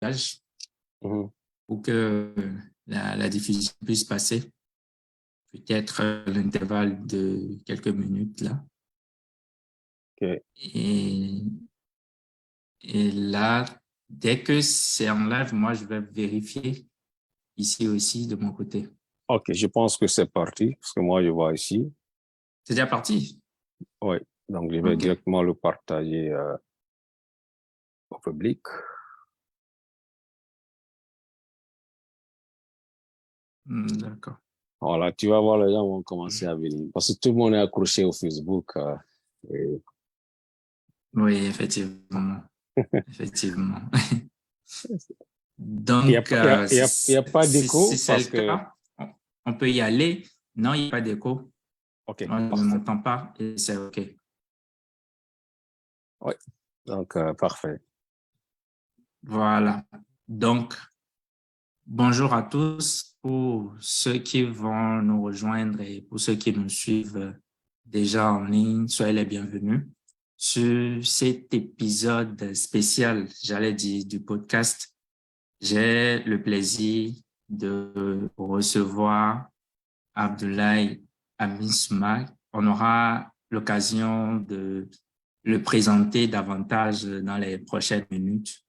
Mhm. pour que la diffusion puisse passer. Peut-être l'intervalle de quelques minutes là. OK. Et là, dès que c'est en live, moi, je vais vérifier ici aussi de mon côté. OK, je pense que c'est parti, parce que moi, je vois ici. C'est déjà parti? Oui, donc je vais OK. directement le partager au public. D'accord. Voilà, tu vas voir, les gens vont commencer à venir. Parce que tout le monde est accroché au Facebook. Et Oui, effectivement. Effectivement. il n'y a, Donc, pas- il y a, il y a, il y a pas si d'écho c'est parce le que... cas, on peut y aller. Non, il n'y a pas d'écho. OK, Moi, je ne parfait. m'entends pas et c'est OK. Oui, donc parfait. Voilà. Donc, bonjour à tous pour ceux qui vont nous rejoindre et pour ceux qui nous suivent déjà en ligne. Soyez les bienvenus sur cet épisode spécial, j'allais dire, du podcast. J'ai le plaisir de recevoir Abdoulaye Amissouma. On aura l'occasion de le présenter davantage dans les prochaines minutes.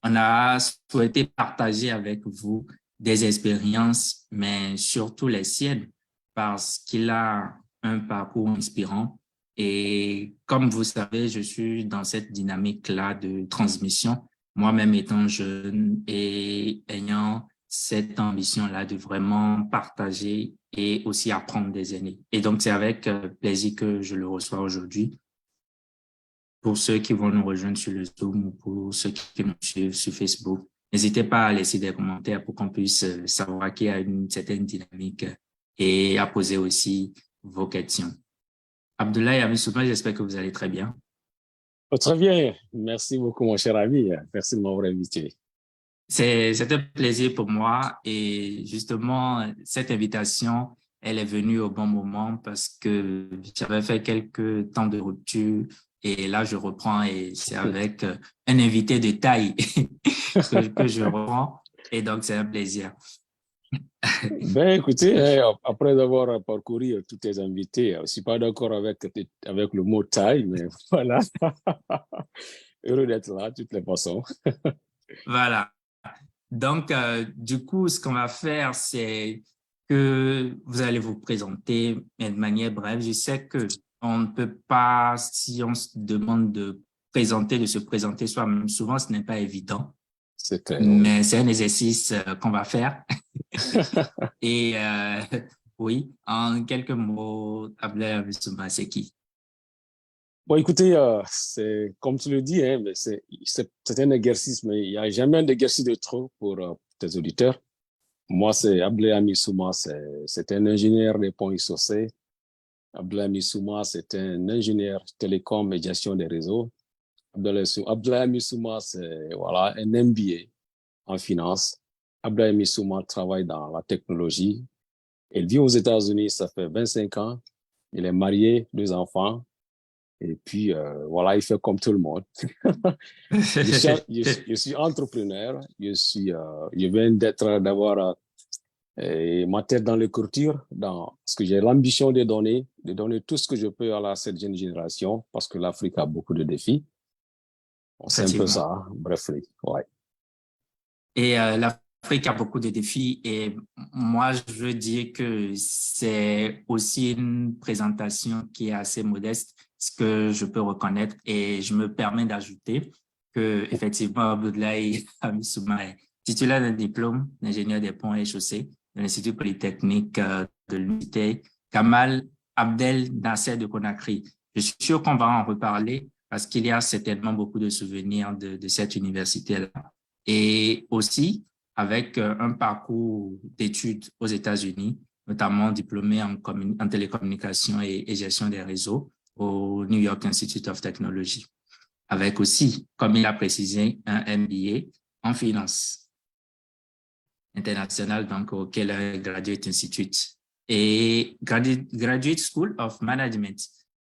On a souhaité partager avec vous des expériences, mais surtout les siennes, parce qu'il a un parcours inspirant. Et comme vous savez, je suis dans cette dynamique-là de transmission, moi-même étant jeune et ayant cette ambition-là de vraiment partager et aussi apprendre des aînés. Et donc, c'est avec plaisir que je le reçois aujourd'hui. Pour ceux qui vont nous rejoindre sur le Zoom ou pour ceux qui nous suivent sur Facebook, n'hésitez pas à laisser des commentaires pour qu'on puisse savoir qu'il y a une certaine dynamique et à poser aussi vos questions. Abdoulaye Amissouma, j'espère que vous allez très bien. Oh, très bien. Merci beaucoup, mon cher ami. Merci de m'avoir invité. C'est un plaisir pour moi et justement, cette invitation, elle est venue au bon moment parce que j'avais fait quelques temps de rupture et là, je reprends et c'est avec un invité de taille que je reprends et donc c'est un plaisir. Ben, écoutez, après avoir parcouru tous tes invités, je ne suis pas d'accord avec le mot taille, mais voilà. Heureux d'être là, de toutes les façons. Voilà. Donc, du coup, ce qu'on va faire, c'est que vous allez vous présenter, mais de manière brève. Je sais que on ne peut pas, si on se demande de se présenter soi-même, souvent, ce n'est pas évident, C'est clair, oui. mais c'est un exercice qu'on va faire. Et oui, en quelques mots, Abdoulaye Amissouma, c'est qui? Bon, écoutez, c'est comme tu le dis, hein, mais c'est un exercice, mais il n'y a jamais un exercice de trop pour tes auditeurs. Moi, c'est Abdoulaye Amissouma, c'est un ingénieur des ponts et chaussées. Abdoulaye Amissouma, c'est un ingénieur télécom et gestion des réseaux. Abdoulaye Amissouma, c'est voilà, un MBA en finance. Abdoulaye Amissouma travaille dans la technologie. Il vit aux États-Unis, ça fait 25 ans. Il est marié, 2 enfants. Et puis, voilà, il fait comme tout le monde. Je suis entrepreneur. Je viens d'avoir ma tête dans l'écriture, parce que j'ai l'ambition de donner tout ce que je peux à cette jeune génération, parce que l'Afrique a beaucoup de défis. Bon, c'est un peu Effectivement. ça, hein. Bref, ouais. Et l'Afrique a beaucoup de défis et moi, je veux dire que c'est aussi une présentation qui est assez modeste, ce que je peux reconnaître et je me permets d'ajouter que effectivement, Abdoulaye Amissouma est titulaire d'un diplôme d'ingénieur des ponts et chaussées de l'Institut polytechnique de l'unité Kamal Abdel Nasser de Conakry. Je suis sûr qu'on va en reparler parce qu'il y a certainement beaucoup de souvenirs de cette université-là et aussi avec un parcours d'études aux États-Unis, notamment diplômé en télécommunication et gestion des réseaux au New York Institute of Technology, avec aussi, comme il a précisé, un MBA en finance internationale, donc au Keller Graduate Institute et Graduate School of Management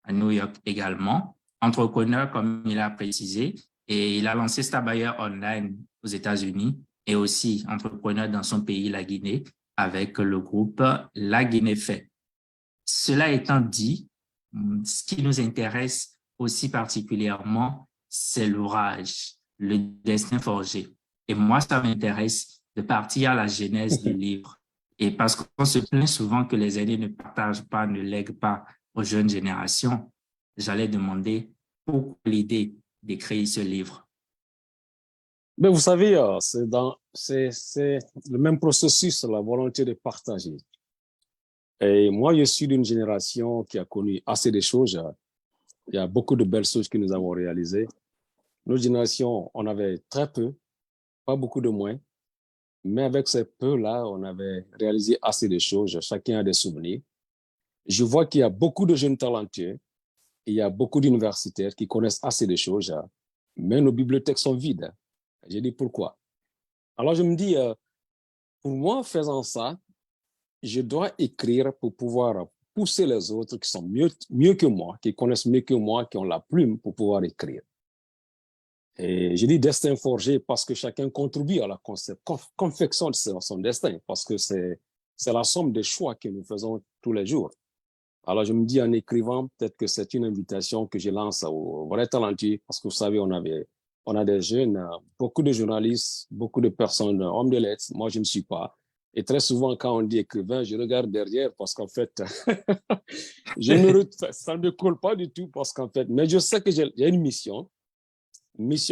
à New York également, entrepreneur comme il a précisé, et il a lancé Stabayer Online aux États-Unis et aussi entrepreneur dans son pays, la Guinée, avec le groupe La Guinée Fait. Cela étant dit, ce qui nous intéresse aussi particulièrement, c'est l'ouvrage, le destin forgé. Et moi, ça m'intéresse de partir à la genèse du livre. Et parce qu'on se plaint souvent que les aînés ne partagent pas, ne lèguent pas aux jeunes générations, j'allais demander pourquoi l'idée d'écrire ce livre. Mais vous savez, c'est le même processus, la volonté de partager. Et moi, je suis d'une génération qui a connu assez de choses. Il y a beaucoup de belles choses que nous avons réalisées. Notre génération, on avait très peu, pas beaucoup de moins, mais avec ces peu-là, on avait réalisé assez de choses. Chacun a des souvenirs. Je vois qu'il y a beaucoup de jeunes talentueux, il y a beaucoup d'universitaires qui connaissent assez de choses, mais nos bibliothèques sont vides. J'ai dit pourquoi. Alors je me dis, pour moi, faisant ça, je dois écrire pour pouvoir pousser les autres qui sont mieux que moi, qui connaissent mieux que moi, qui ont la plume pour pouvoir écrire. Et je dis destin forgé parce que chacun contribue à la confection de son destin, parce que c'est la somme des choix que nous faisons tous les jours. Alors, je me dis en écrivant, peut-être que c'est une invitation que je lance aux vrais talentueux, parce que vous savez, on a des jeunes, beaucoup de journalistes, beaucoup de personnes, hommes de lettres. Moi, je ne suis pas. Et très souvent, quand on dit écrivain, je regarde derrière parce qu'en fait, ça ne me colle pas du tout parce qu'en fait, mais je sais que j'ai une mission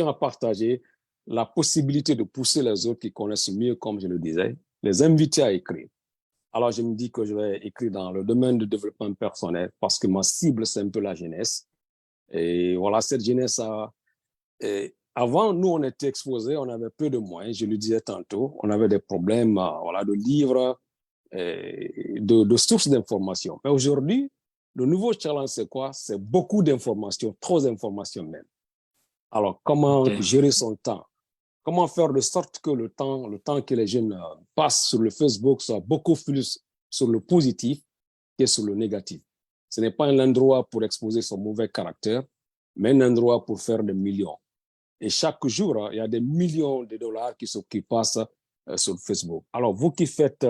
à partager, la possibilité de pousser les autres qui connaissent mieux, comme je le disais, les inviter à écrire. Alors, je me dis que je vais écrire dans le domaine du développement personnel parce que ma cible, c'est un peu la jeunesse. Et voilà, cette jeunesse avant, nous, on était exposés, on avait peu de moyens, je le disais tantôt, on avait des problèmes voilà, de livres, de sources d'informations. Mais aujourd'hui, le nouveau challenge, c'est quoi? C'est beaucoup d'informations, trop d'informations même. Alors, comment gérer son temps? Comment faire de sorte que le temps que les jeunes passent sur le Facebook soit beaucoup plus sur le positif que sur le négatif. Ce n'est pas un endroit pour exposer son mauvais caractère, mais un endroit pour faire des millions. Et chaque jour, il y a des millions de dollars qui passent sur Facebook. Alors, vous qui faites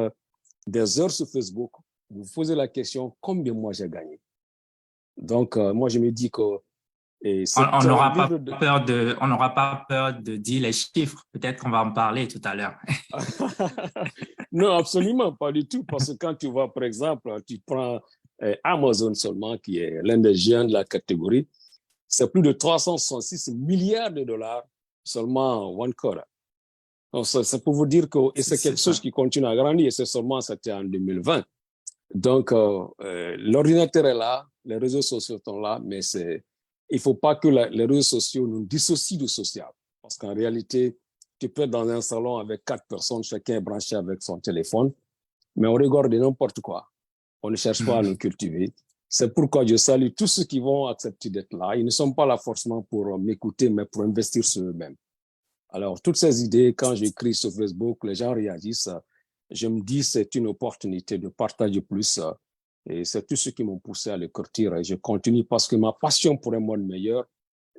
des heures sur Facebook, vous posez la question, combien moi j'ai gagné? Donc, moi, je me dis que on n'aura pas peur de dire les chiffres. Peut-être qu'on va en parler tout à l'heure. Non, absolument pas du tout. Parce que quand tu vois, par exemple, tu prends Amazon seulement, qui est l'un des géants de la catégorie, c'est plus de 366 milliards de dollars seulement one quarter. Donc, c'est pour vous dire que c'est quelque chose qui continue à grandir. Et c'était en 2020. Donc, l'ordinateur est là, les réseaux sociaux sont là, mais il ne faut pas que les réseaux sociaux nous dissocient du social. Parce qu'en réalité, tu peux être dans un salon avec 4 personnes, chacun est branché avec son téléphone, mais on regarde n'importe quoi. On ne cherche pas à nous cultiver. C'est pourquoi je salue tous ceux qui vont accepter d'être là. Ils ne sont pas là forcément pour m'écouter, mais pour investir sur eux-mêmes. Alors, toutes ces idées, quand j'écris sur Facebook, les gens réagissent. Je me dis, c'est une opportunité de partager plus. Et c'est tout ce qui m'ont poussé à l'écrire. Et je continue parce que ma passion pour un monde meilleur,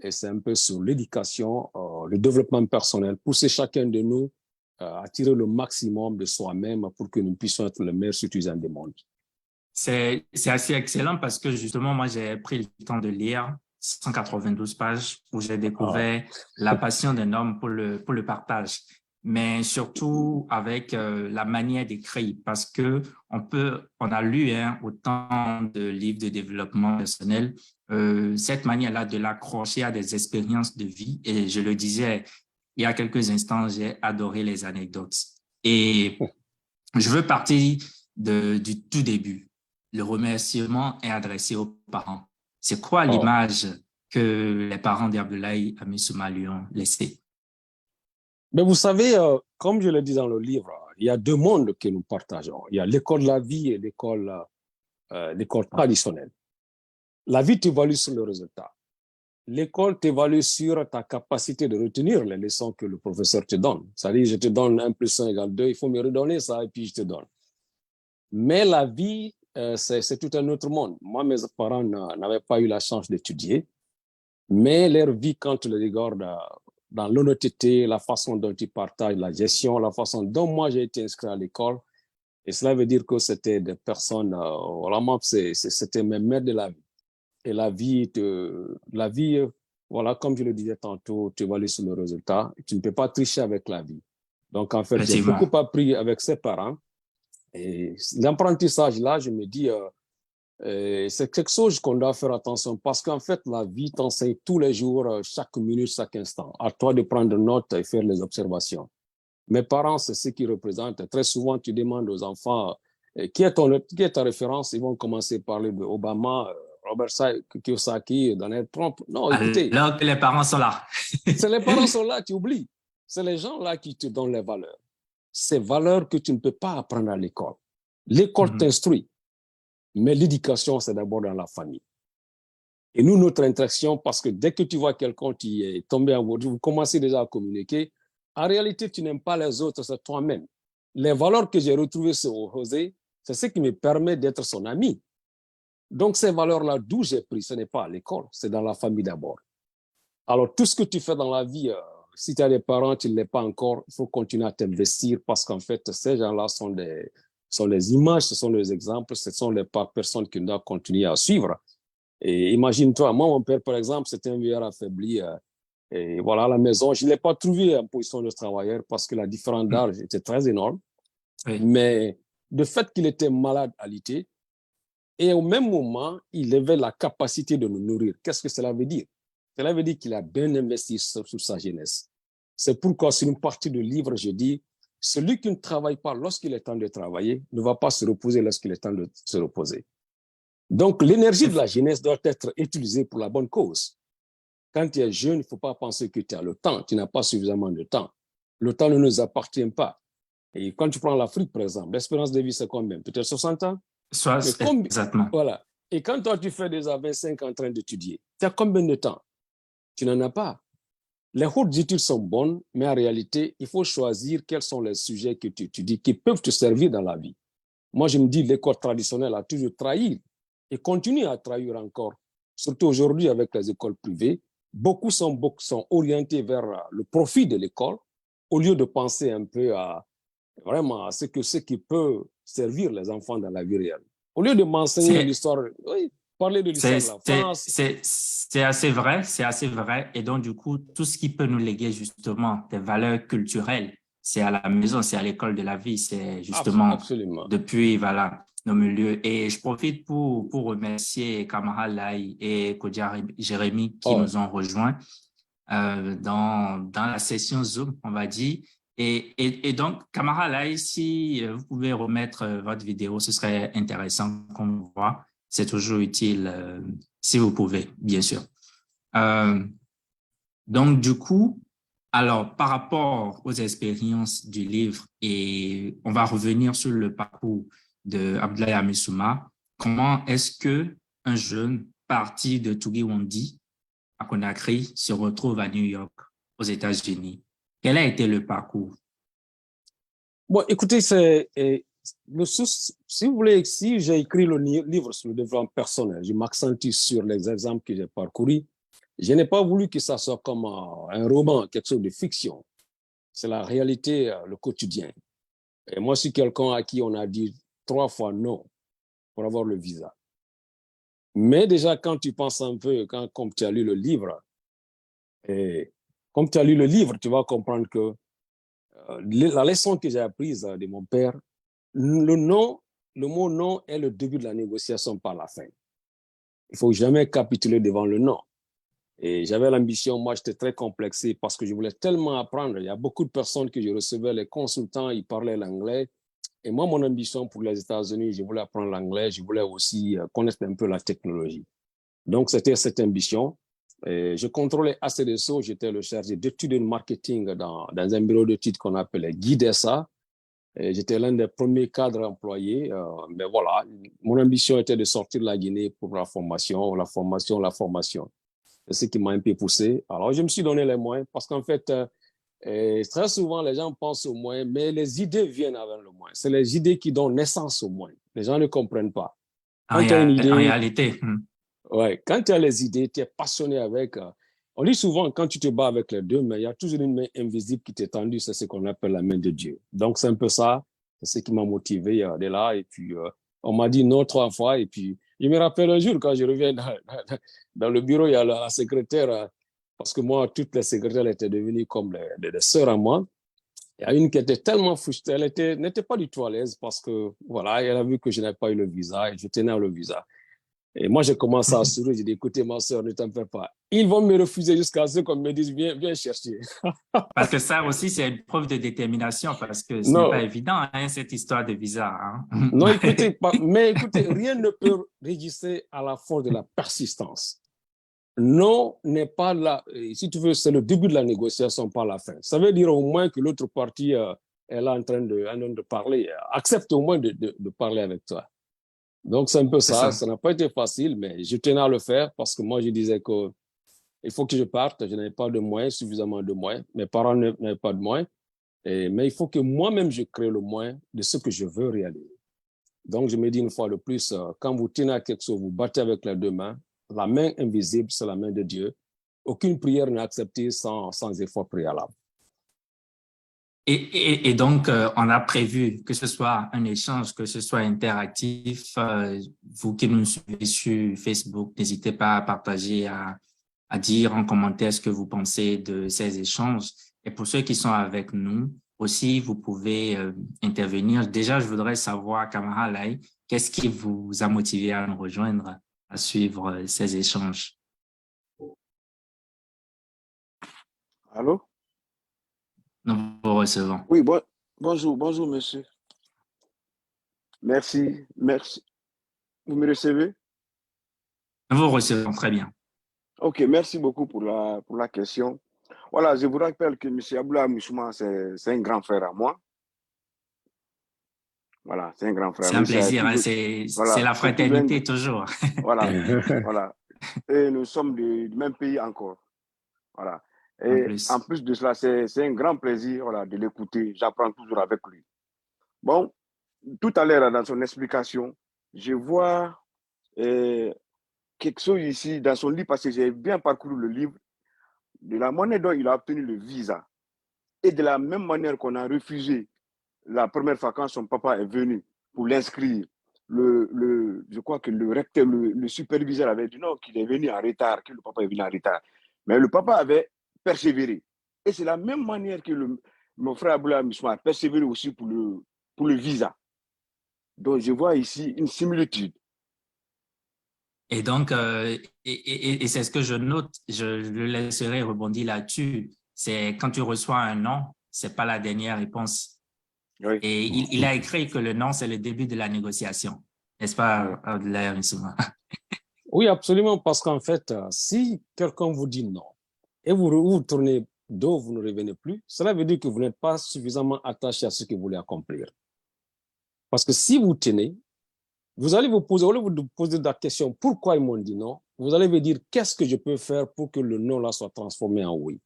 et c'est un peu sur l'éducation, le développement personnel, pousser chacun de nous à tirer le maximum de soi-même pour que nous puissions être les meilleurs citoyens du monde. C'est assez excellent parce que justement, moi, j'ai pris le temps de lire 192 pages où j'ai découvert la passion d'un homme pour le partage, mais surtout avec la manière d'écrire parce que on a lu autant de livres de développement personnel, cette manière-là de l'accrocher à des expériences de vie. Et je le disais il y a quelques instants, j'ai adoré les anecdotes. Et je veux partir du tout début. Le remerciement est adressé aux parents. C'est quoi l'image que les parents d'Abdoulaye Amissouma lui ont laissée? Mais vous savez, comme je le dis dans le livre, il y a deux mondes que nous partageons. Il y a l'école de la vie et l'école traditionnelle. La vie t'évalue sur le résultat. L'école t'évalue sur ta capacité de retenir les leçons que le professeur te donne. C'est-à-dire, je te donne 1 plus 1 égale 2, il faut me redonner ça et puis je te donne. Mais la vie, c'est tout un autre monde. Moi, mes parents n'avaient pas eu la chance d'étudier, mais leur vie, quand tu les regardes dans l'honnêteté, la façon dont tu partages la gestion, la façon dont moi j'ai été inscrit à l'école. Et cela veut dire que c'était des personnes, vraiment, c'était mes maîtres de la vie. Et la vie, voilà, comme je le disais tantôt, tu vas aller sur le résultat. Tu ne peux pas tricher avec la vie. Donc, en fait, j'ai Effectivement. beaucoup appris avec ses parents. Et l'apprentissage, là, je me dis, c'est quelque chose qu'on doit faire attention parce qu'en fait, la vie t'enseigne tous les jours, chaque minute, chaque instant. À toi de prendre note et faire les observations. Mes parents, c'est ce qu'ils représentent. Très souvent, tu demandes aux enfants qui est ta référence. Ils vont commencer à parler de Obama, Robert Kiyosaki, Donald Trump. Non, écoutez, Alors que les parents sont là. c'est les parents sont là, tu oublies. C'est les gens là qui te donnent les valeurs. Ces valeurs que tu ne peux pas apprendre à l'école. L'école t'instruit, mais l'éducation, c'est d'abord dans la famille. Et nous, notre interaction, parce que dès que tu vois quelqu'un qui est tombé amoureux, vous commencez déjà à communiquer. En réalité, tu n'aimes pas les autres, c'est toi-même. Les valeurs que j'ai retrouvées sur José, c'est ce qui me permet d'être son ami. Donc, ces valeurs-là, d'où j'ai pris, ce n'est pas à l'école, c'est dans la famille d'abord. Alors, tout ce que tu fais dans la vie, si tu as des parents, tu ne l'es pas encore, il faut continuer à t'investir parce qu'en fait, ces gens-là sont des images, ce sont des exemples, ce sont les personnes qui doivent continuer à suivre. Et imagine-toi, moi, mon père, par exemple, c'était un vieillard affaibli. Et voilà, à la maison, je ne l'ai pas trouvé en position de travailleur parce que la différence d'âge était très énorme. Oui. Mais de fait qu'il était malade alité, et au même moment, il avait la capacité de nous nourrir. Qu'est-ce que cela veut dire? Cela veut dire qu'il a bien investi sur sa jeunesse. C'est pourquoi, sur une partie du livre, je dis, celui qui ne travaille pas lorsqu'il est temps de travailler ne va pas se reposer lorsqu'il est temps de se reposer. Donc, l'énergie de la jeunesse doit être utilisée pour la bonne cause. Quand tu es jeune, il ne faut pas penser que tu as le temps. Tu n'as pas suffisamment de temps. Le temps ne nous appartient pas. Et quand tu prends l'Afrique, par exemple, l'espérance de vie, c'est combien? Peut-être 60 ans? Mais Exactement. voilà. Et quand toi, tu fais déjà 25 ans en train d'étudier, tu as combien de temps? Tu n'en as pas. Les hautes études sont bonnes, mais en réalité, il faut choisir quels sont les sujets que tu étudies qui peuvent te servir dans la vie. Moi, je me dis, l'école traditionnelle a toujours trahi et continue à trahir encore. Surtout aujourd'hui avec les écoles privées, beaucoup sont orientés vers le profit de l'école au lieu de penser un peu à vraiment à ce qui peut servir les enfants dans la vie réelle. Au lieu de m'enseigner l'histoire, oui, parler de l'histoire de la France. C'est assez vrai, c'est assez vrai. Et donc, du coup, tout ce qui peut nous léguer justement des valeurs culturelles, c'est à la maison, c'est à l'école de la vie, c'est justement Absolument. depuis, voilà, nos milieux. Et je profite pour remercier Kamara Lai et Kodia Jérémy qui nous ont rejoints dans la session Zoom, on va dire. Et donc, Kamara Lai, si vous pouvez remettre votre vidéo, ce serait intéressant qu'on voit. C'est toujours utile si vous pouvez, bien sûr. Donc, du coup, alors, par rapport aux expériences du livre, et on va revenir sur le parcours de Abdoulaye Amissouma, comment est-ce que un jeune parti de Tougiwandi à Conakry se retrouve à New York, aux États-Unis? Quel a été le parcours? Bon, écoutez, si vous voulez, si j'ai écrit le livre sur le développement personnel, je m'accentue sur les exemples que j'ai parcourus. Je n'ai pas voulu que ça soit comme un roman, quelque chose de fiction. C'est la réalité, le quotidien. Et moi, je suis quelqu'un à qui on a dit 3 fois non pour avoir le visa. Mais déjà, quand tu penses un peu, comme tu as lu le livre, tu vas comprendre que la leçon que j'ai apprise de mon père, le mot non est le début de la négociation par la fin. Il ne faut jamais capituler devant le non. Et j'avais l'ambition, moi j'étais très complexé parce que je voulais tellement apprendre. Il y a beaucoup de personnes que je recevais, les consultants, ils parlaient l'anglais. Et moi, mon ambition pour les États-Unis, je voulais apprendre l'anglais, je voulais aussi connaître un peu la technologie. Donc, c'était cette ambition. Et je contrôlais ACDSO, j'étais le chargé d'études de marketing dans un bureau d'études qu'on appelait Guidessa. J'étais l'un des premiers cadres employés. Mais voilà, mon ambition était de sortir de la Guinée pour la formation. C'est ce qui m'a un peu poussé. Alors, je me suis donné les moyens parce qu'en fait, très souvent, les gens pensent aux moyens, mais les idées viennent avec le moyen. C'est les idées qui donnent naissance aux moyens. Les gens ne comprennent pas. Quand tu as une idée, en réalité. ouais, quand tu as les idées, tu es passionné avec, On dit souvent, quand tu te bats avec les deux mains, il y a toujours une main invisible qui t'est tendue, c'est ce qu'on appelle la main de Dieu. Donc, c'est un peu ça, c'est ce qui m'a motivé de là. Et puis, on m'a dit non 3 fois. Et puis, je me rappelle un jour, quand je reviens dans le bureau, il y a la secrétaire, parce que moi, toutes les secrétaires étaient devenues comme des sœurs à moi. Il y a une qui était tellement frustrée, n'était pas du tout à l'aise parce que, voilà, elle a vu que je n'avais pas eu le visa et je tenais le visa. Et moi, j'ai commencé à sourire. J'ai dit, écoutez, ma soeur, ne t'en fais pas. Ils vont me refuser jusqu'à ce qu'on me dise, viens chercher. Parce que ça aussi, c'est une preuve de détermination parce que ce n'est pas Non, évident, hein, cette histoire de visa. Hein. non, écoutez, mais écoutez, rien ne peut résister à la force de la persistance. Non n'est pas là. Si tu veux, c'est le début de la négociation, pas la fin. Ça veut dire au moins que l'autre partie est là en train de parler, accepte au moins de parler avec toi. Donc, c'est un peu ça. Ça n'a pas été facile, mais je tenais à le faire parce que moi, je disais que il faut que je parte. Je n'avais pas de moyens, suffisamment de moyens. Mes parents n'avaient pas de moyens. Mais il faut que moi-même, je crée le moyen de ce que je veux réaliser. Donc, je me dis une fois de plus, quand vous tenez à quelque chose, vous battez avec les deux mains. La main invisible, c'est la main de Dieu. Aucune prière n'est acceptée sans effort préalable. Et donc, on a prévu que ce soit un échange, que ce soit interactif. Vous qui nous suivez sur Facebook, n'hésitez pas à partager, à dire en commentaire ce que vous pensez de ces échanges. Et pour ceux qui sont avec nous aussi, vous pouvez intervenir. Déjà, je voudrais savoir, Kamara Lai, qu'est-ce qui vous a motivé à nous rejoindre, à suivre ces échanges? Allô? Nous vous recevons. Oui, bonjour, monsieur. Merci. Vous me recevez? Nous vous recevons très bien. Ok, merci beaucoup pour la question. Voilà, je vous rappelle que M. Aboula Missouma, c'est un grand frère à moi. Voilà, c'est un grand frère. C'est un plaisir, hein, c'est la fraternité toujours. Voilà, voilà. Et nous sommes du même pays encore. Voilà. Et en plus de cela, c'est un grand plaisir, voilà, de l'écouter. J'apprends toujours avec lui. Bon, tout à l'heure, dans son explication, je vois quelque chose ici dans son livre, parce que j'ai bien parcouru le livre, de la manière dont il a obtenu le visa. Et de la même manière qu'on a refusé la première fois quand son papa est venu pour l'inscrire, je crois que le recteur, le superviseur avait dit non, qu'il est venu en retard, que le papa est venu en retard. Mais le papa avait persévéré. Et c'est la même manière que mon frère Aboula Missouma a persévéré aussi pour le visa. Donc, je vois ici une similitude. Et donc, et c'est ce que je note, je le laisserai rebondir là-dessus. C'est quand tu reçois un non, c'est pas la dernière réponse. Oui. Et il a écrit que le non, c'est le début de la négociation. N'est-ce pas, Abdoulaye Missouma? Oui, absolument, parce qu'en fait, si quelqu'un vous dit non et vous tournez dos, vous ne revenez plus, cela veut dire que vous n'êtes pas suffisamment attaché à ce que vous voulez accomplir. Parce que si vous tenez, vous allez vous poser, au lieu de vous poser la question pourquoi ils m'ont dit non, vous allez vous dire qu'est-ce que je peux faire pour que le non là soit transformé en oui.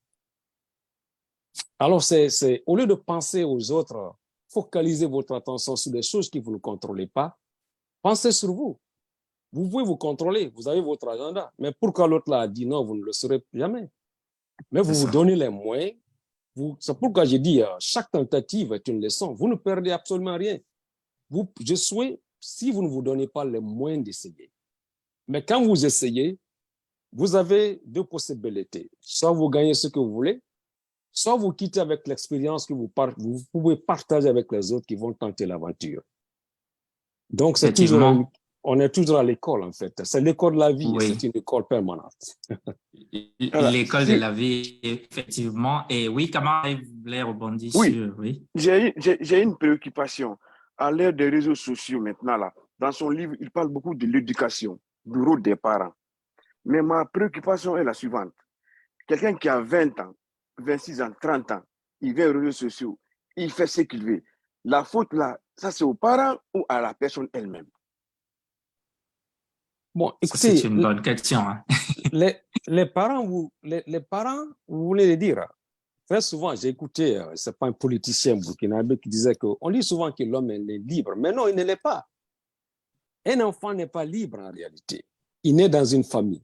Alors, au lieu de penser aux autres, focalisez votre attention sur des choses que vous ne contrôlez pas, pensez sur vous. Vous pouvez vous contrôler, vous avez votre agenda, mais pourquoi l'autre là a dit non, vous ne le saurez jamais. Mais vous vous donnez les moyens. C'est pourquoi j'ai dit, chaque tentative est une leçon. Vous ne perdez absolument rien. Je souhaite, si vous ne vous donnez pas les moyens d'essayer. Mais quand vous essayez, vous avez deux possibilités. Soit vous gagnez ce que vous voulez, soit vous quittez avec l'expérience que vous pouvez partager avec les autres qui vont tenter l'aventure. Donc, on est toujours à l'école, en fait. C'est l'école de la vie, oui. C'est une école permanente. L'école de la vie, effectivement. Et oui, comment vous voulez rebondir sur... Oui, j'ai une préoccupation. À l'ère des réseaux sociaux maintenant, là, dans son livre, il parle beaucoup de l'éducation, du rôle des parents. Mais ma préoccupation est la suivante. Quelqu'un qui a 20 ans, 26 ans, 30 ans, il vient aux réseaux sociaux, il fait ce qu'il veut. La faute, là, ça c'est aux parents ou à la personne elle-même? Bon, écoutez, c'est une bonne question. Hein. les parents, vous voulez les dire. Très souvent, j'ai écouté, c'est pas un politicien burkinabé qui disait qu'on dit souvent que l'homme est libre, mais non, il ne l'est pas. Un enfant n'est pas libre en réalité. Il naît dans une famille.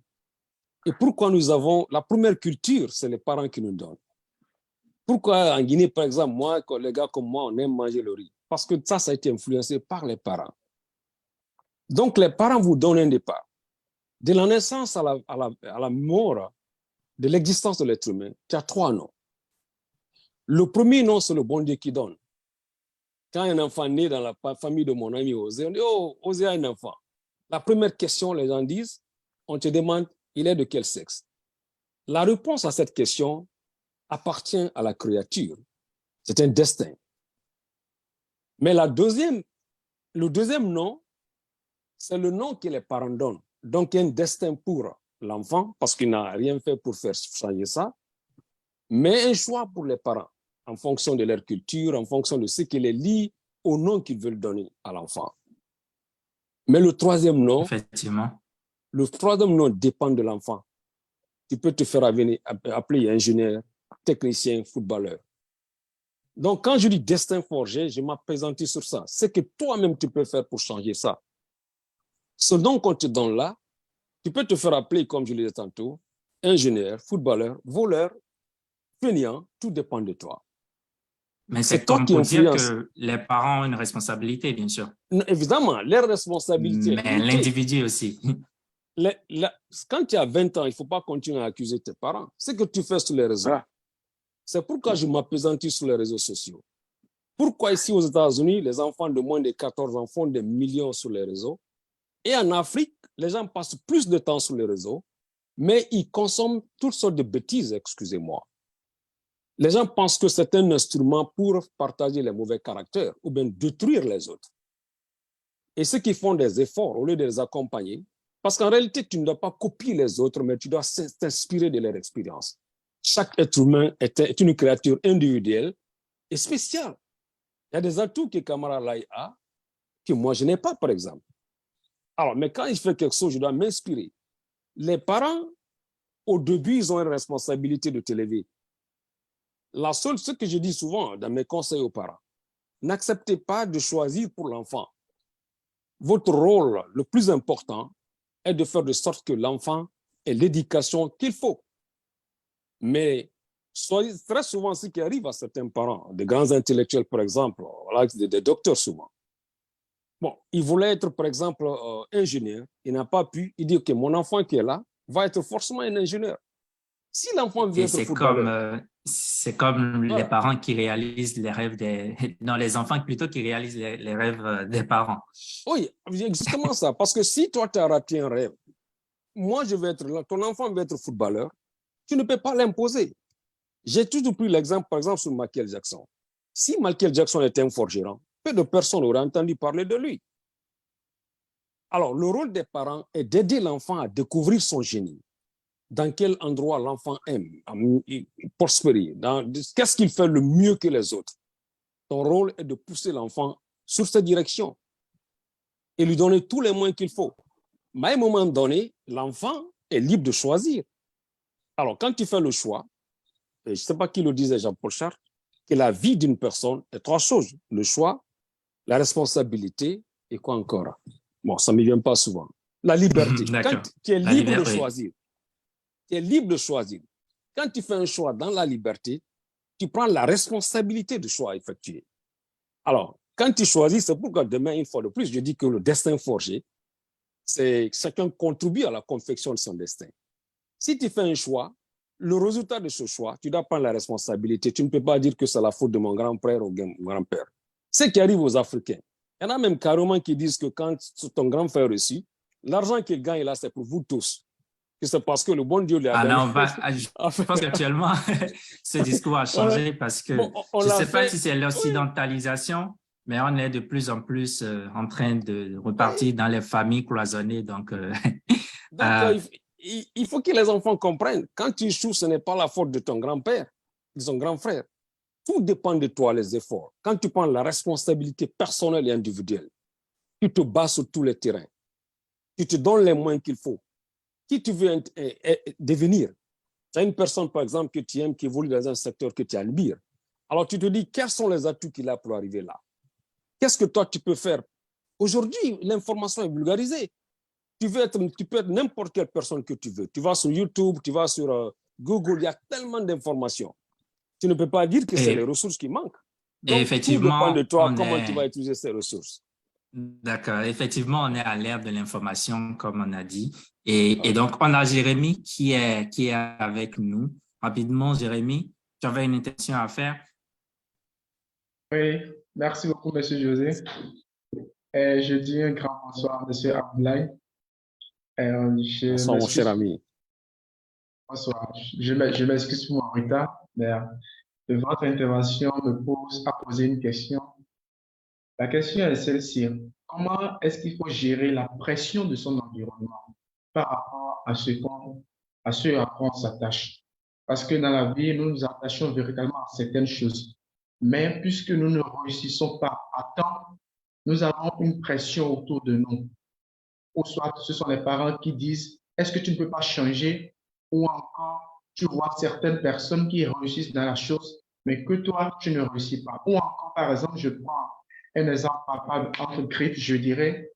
Et pourquoi nous avons... La première culture, c'est les parents qui nous donnent. Pourquoi en Guinée, par exemple, moi, les gars comme moi, on aime manger le riz? Parce que ça a été influencé par les parents. Donc, les parents vous donnent un départ. De la naissance à la mort de l'existence de l'être humain, tu as 3 noms. Le premier nom, c'est le bon Dieu qui donne. Quand un enfant naît dans la famille de mon ami Osé, on dit « Oh, Osé a un enfant ». La première question, les gens disent, on te demande, il est de quel sexe? La réponse à cette question appartient à la créature. C'est un destin. Mais le deuxième nom, c'est le nom que les parents donnent. Donc, il y a un destin pour l'enfant, parce qu'il n'a rien fait pour faire changer ça, mais un choix pour les parents, en fonction de leur culture, en fonction de ce qui les lie au nom qu'ils veulent donner à l'enfant. Mais le troisième nom, effectivement, le troisième nom dépend de l'enfant. Tu peux te faire appeler ingénieur, technicien, footballeur. Donc, quand je dis destin forgé, je m'appesantis sur ça. C'est que toi-même, tu peux faire pour changer ça. Ce nom qu'on te donne là, tu peux te faire appeler, comme je l'ai dit tantôt, ingénieur, footballeur, voleur, fainéant, tout dépend de toi. Mais c'est comme pour dire que les parents ont une responsabilité, bien sûr. Évidemment, leur responsabilité. Mais l'individu aussi. Quand tu as 20 ans, il ne faut pas continuer à accuser tes parents. C'est que tu fais sur les réseaux. C'est pourquoi je m'appesantis sur les réseaux sociaux. Pourquoi ici aux États-Unis, les enfants de moins de 14 ans font des millions sur les réseaux? Et en Afrique, les gens passent plus de temps sur les réseaux, mais ils consomment toutes sortes de bêtises, excusez-moi. Les gens pensent que c'est un instrument pour partager les mauvais caractères ou bien détruire les autres. Et ceux qui font des efforts, au lieu de les accompagner, parce qu'en réalité, tu ne dois pas copier les autres, mais tu dois t'inspirer de leur expérience. Chaque être humain est une créature individuelle et spéciale. Il y a des atouts que Kamara Lai a, que moi, je n'ai pas, par exemple. Alors, mais quand il fait quelque chose, je dois m'inspirer. Les parents, au début, ils ont une responsabilité de t'élever. Ce que je dis souvent dans mes conseils aux parents, n'acceptez pas de choisir pour l'enfant. Votre rôle le plus important est de faire de sorte que l'enfant ait l'éducation qu'il faut. Mais très souvent, ce qui arrive à certains parents, de grands intellectuels, par exemple, des docteurs souvent, bon, il voulait être, par exemple, ingénieur, il n'a pas pu, il dit que mon enfant qui est là va être forcément un ingénieur. Si l'enfant veut être footballeur... C'est comme voilà. Les parents qui réalisent les rêves Non, les enfants plutôt qui réalisent les rêves des parents. Oui, exactement ça. Parce que si toi, tu as raté un rêve, moi, je vais être là, ton enfant veut être footballeur, tu ne peux pas l'imposer. J'ai toujours pris l'exemple, par exemple, sur Michael Jackson. Si Michael Jackson était un forgeron, peu de personnes auraient entendu parler de lui. Alors, le rôle des parents est d'aider l'enfant à découvrir son génie. Dans quel endroit l'enfant aime prospérer, qu'est-ce qu'il fait le mieux que les autres. Ton rôle est de pousser l'enfant sur cette direction et lui donner tous les moyens qu'il faut. Mais à un moment donné, l'enfant est libre de choisir. Alors, quand tu fais le choix, et je ne sais pas qui le disait, Jean-Paul Sartre, que la vie d'une personne est 3 choses. Le choix, la responsabilité et quoi encore? Bon, ça ne me vient pas souvent. La liberté. Quand tu es libre de choisir, tu es libre de choisir. Quand tu fais un choix dans la liberté, tu prends la responsabilité du choix effectué. Alors, quand tu choisis, c'est pourquoi demain, une fois de plus, je dis que le destin forgé, c'est que chacun contribue à la confection de son destin. Si tu fais un choix, le résultat de ce choix, tu dois prendre la responsabilité. Tu ne peux pas dire que c'est la faute de mon grand-père ou mon grand-père. Ce qui arrive aux Africains, il y en a même carrément qui disent que quand ton grand-père réussit, l'argent qu'il gagne là, c'est pour vous tous. C'est parce que le bon Dieu lui a donné. Je pense qu'actuellement, ce discours a changé parce que je ne sais pas si c'est l'occidentalisation, mais on est de plus en plus en train de repartir dans les familles cloisonnées. Donc, il faut que les enfants comprennent. Quand tu échoues, ce n'est pas la faute de ton grand-père, de son grand frère. Tout dépend de toi, les efforts. Quand tu prends la responsabilité personnelle et individuelle, tu te bats sur tous les terrains. Tu te donnes les moyens qu'il faut. Qui tu veux devenir? Tu as une personne, par exemple, que tu aimes, qui évolue dans un secteur que tu admires. Alors, tu te dis, quels sont les atouts qu'il a pour arriver là? Qu'est-ce que toi, tu peux faire? Aujourd'hui, l'information est vulgarisée. tu peux être n'importe quelle personne que tu veux. Tu vas sur YouTube, tu vas sur Google, il y a tellement d'informations. Tu ne peux pas dire que c'est les ressources qui manquent. Donc, effectivement, tout dépend de toi, comment tu vas utiliser ces ressources. D'accord. Effectivement, on est à l'ère de l'information, comme on a dit. Et donc, on a Jérémy qui est avec nous. Rapidement, Jérémy, tu avais une intention à faire? Oui, merci beaucoup, M. José. Je dis un grand bonsoir à M. Abdoulaye. Bonsoir, mon cher ami. Bonsoir. Je m'excuse pour mon retard, mais votre intervention me pose à poser une question. La question est celle-ci. Comment est-ce qu'il faut gérer la pression de son environnement par rapport à ce à quoi on s'attache? Parce que dans la vie, nous nous attachons véritablement à certaines choses. Mais puisque nous ne réussissons pas à temps, nous avons une pression autour de nous. Ou soit ce sont les parents qui disent, est-ce que tu ne peux pas changer? Ou encore, tu vois certaines personnes qui réussissent dans la chose, mais que toi, tu ne réussis pas. Ou encore, par exemple, je prends un exemple entre griffes, je dirais,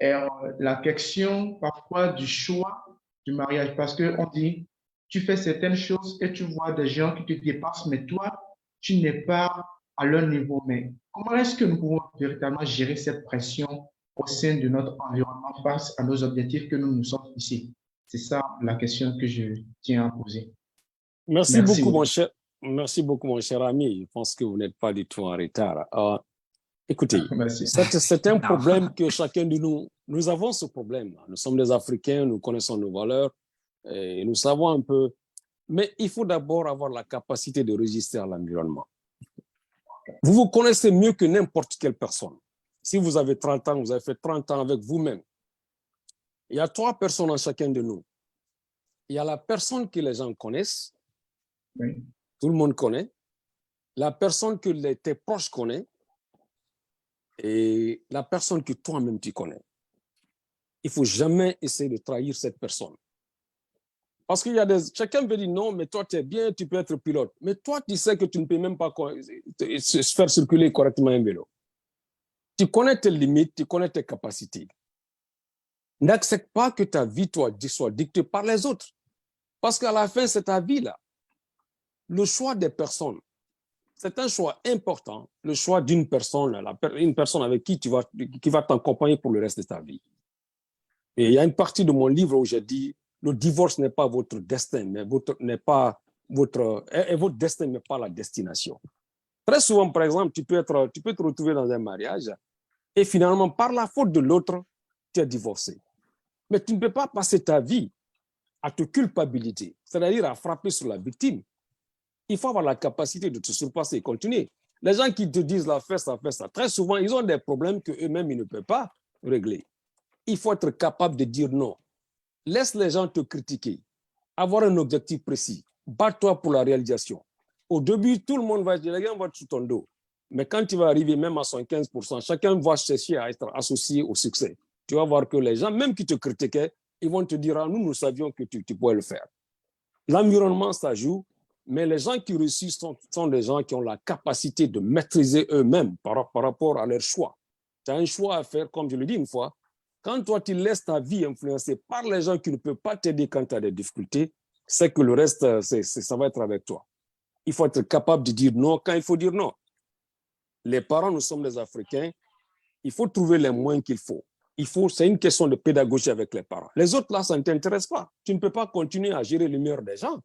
la question parfois du choix du mariage, parce qu'on dit, tu fais certaines choses et tu vois des gens qui te dépassent, mais toi, tu n'es pas à leur niveau. Mais comment est-ce que nous pouvons véritablement gérer cette pression au sein de notre environnement face à nos objectifs que nous nous sommes fixés? C'est ça la question que je tiens à poser. Merci beaucoup, mon cher. Merci beaucoup, mon cher ami. Je pense que vous n'êtes pas du tout en retard. Écoutez, c'est un problème que chacun de nous avons ce problème. Nous sommes des Africains, nous connaissons nos valeurs et nous savons un peu. Mais il faut d'abord avoir la capacité de résister à l'environnement. Vous vous connaissez mieux que n'importe quelle personne. Si vous avez 30 ans, vous avez fait 30 ans avec vous-même. Il y a 3 personnes en chacun de nous. Il y a la personne que les gens connaissent, oui. Tout le monde connaît, la personne que tes proches connaissent et la personne que toi-même tu connais. Il ne faut jamais essayer de trahir cette personne. Parce qu'il y a chacun veut dire non, mais toi tu es bien, tu peux être pilote. Mais toi tu sais que tu ne peux même pas faire circuler correctement un vélo. Tu connais tes limites, tu connais tes capacités. N'accepte pas que ta vie soit dictée par les autres. Parce qu'à la fin, c'est ta vie là. Le choix des personnes, c'est un choix important. Le choix d'une personne, une personne avec qui qui va t'accompagner pour le reste de ta vie. Et il y a une partie de mon livre où j'ai dit, le divorce n'est pas votre destin, mais votre destin n'est pas la destination. Très souvent, par exemple, tu peux te retrouver dans un mariage et finalement, par la faute de l'autre, tu es divorcé. Mais tu ne peux pas passer ta vie à te culpabiliser, c'est-à-dire à frapper sur la victime. Il faut avoir la capacité de te surpasser et continuer. Les gens qui te disent la fête, ça fait ça, très souvent, ils ont des problèmes qu'eux-mêmes, ils ne peuvent pas régler. Il faut être capable de dire non. Laisse les gens te critiquer. Avoir un objectif précis. Bats-toi pour la réalisation. Au début, tout le monde va dire, les gens vont être sous ton dos. Mais quand tu vas arriver même à 75%, chacun va chercher à être associé au succès. Tu vas voir que les gens, même qui te critiquaient, ils vont te dire, ah, nous savions que tu pouvais le faire. L'environnement, ça joue, mais les gens qui réussissent sont des gens qui ont la capacité de maîtriser eux-mêmes par rapport à leur choix. Tu as un choix à faire, comme je le dis une fois. Quand toi, tu laisses ta vie influencer par les gens qui ne peuvent pas t'aider quand tu as des difficultés, c'est que le reste, ça va être avec toi. Il faut être capable de dire non quand il faut dire non. Les parents, nous sommes des Africains. Il faut trouver les moyens qu'il faut. C'est une question de pédagogie avec les parents. Les autres, là, ça ne t'intéresse pas. Tu ne peux pas continuer à gérer l'humeur des gens.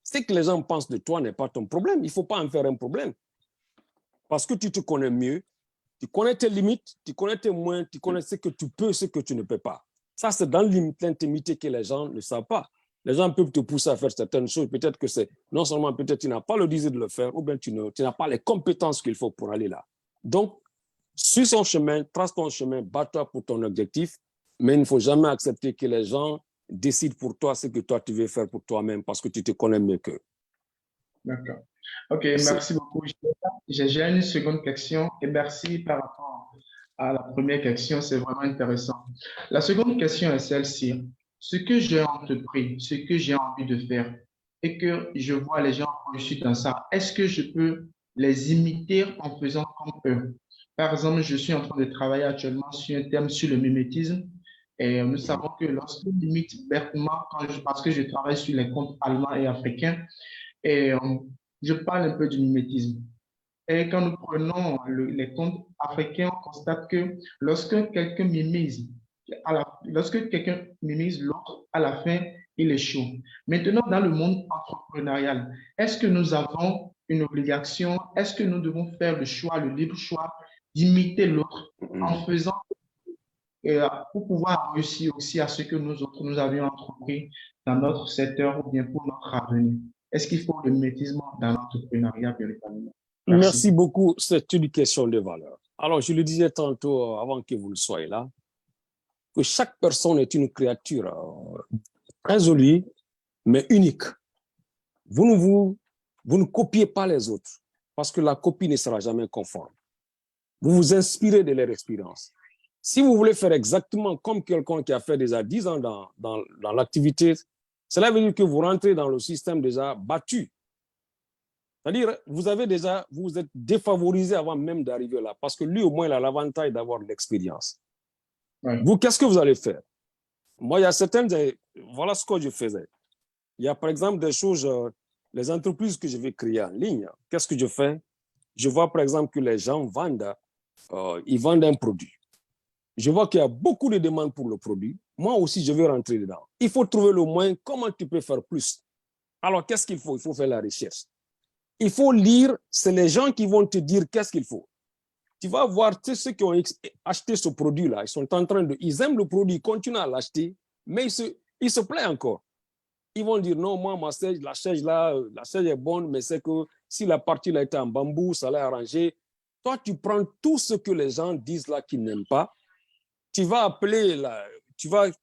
Ce que les gens pensent de toi n'est pas ton problème. Il ne faut pas en faire un problème. Parce que tu te connais mieux, tu connais tes limites, tu connais tes moyens, tu connais ce que tu peux, ce que tu ne peux pas. Ça, c'est dans l'intimité que les gens ne savent pas. Les gens peuvent te pousser à faire certaines choses. Peut-être que c'est non seulement peut-être tu n'as pas le désir de le faire, ou bien tu n'as pas les compétences qu'il faut pour aller là. Donc, suis son chemin, trace ton chemin, bats-toi pour ton objectif, mais il ne faut jamais accepter que les gens décident pour toi ce que toi tu veux faire pour toi-même parce que tu te connais mieux qu'eux. D'accord. OK, merci beaucoup. J'ai une seconde question et merci par rapport à la première question, c'est vraiment intéressant. La seconde question est celle-ci. Ce que j'ai entrepris, ce que j'ai envie de faire et que je vois les gens réussir dans ça, est-ce que je peux les imiter en faisant comme eux? Par exemple, je suis en train de travailler actuellement sur un thème sur le mimétisme Et nous savons que lorsque on limite Bertman, parce que je travaille sur les comptes allemands et africains, et je parle un peu du mimétisme. Et quand nous prenons les comptes africains, on constate que lorsque quelqu'un mimise, lorsque quelqu'un mimise l'autre, à la fin, il échoue. Maintenant, dans le monde entrepreneurial, est-ce que nous avons une obligation, est-ce que nous devons faire le choix, le libre choix d'imiter l'autre en faisant pour pouvoir réussir aussi à ce que nous autres, nous avions entrepris dans notre secteur ou bien pour notre avenir? Est-ce qu'il faut le mimétisme dans l'entrepreneuriat véritablement? Merci beaucoup. C'est une question de valeur. Alors, je le disais tantôt, avant que vous le soyez là, que chaque personne est une créature très jolie, mais unique. Vous ne copiez pas les autres, parce que la copie ne sera jamais conforme. Vous vous inspirez de leur expérience. Si vous voulez faire exactement comme quelqu'un qui a fait déjà 10 ans dans l'activité, cela veut dire que vous rentrez dans le système déjà battu. C'est-à-dire, vous êtes défavorisé avant même d'arriver là, parce que lui, au moins, il a l'avantage d'avoir de l'expérience. Ouais. Vous, qu'est-ce que vous allez faire? Moi, il y a voilà ce que je faisais. Il y a, par exemple, des choses, les entreprises que je vais créer en ligne. Qu'est-ce que je fais? Je vois, par exemple, que les gens ils vendent un produit. Je vois qu'il y a beaucoup de demandes pour le produit. Moi aussi, je vais rentrer dedans. Il faut trouver le moyen, comment tu peux faire plus. Alors, qu'est-ce qu'il faut? Il faut faire la recherche. Il faut lire, c'est les gens qui vont te dire qu'est-ce qu'il faut. Tu vas voir ceux qui ont acheté ce produit-là, ils aiment le produit, ils continuent à l'acheter, mais ils se plaignent encore. Ils vont dire, non, moi, la chaise est bonne, mais c'est que si la partie là était en bambou, ça l'a arrangé. Toi, tu prends tout ce que les gens disent là qu'ils n'aiment pas, tu vas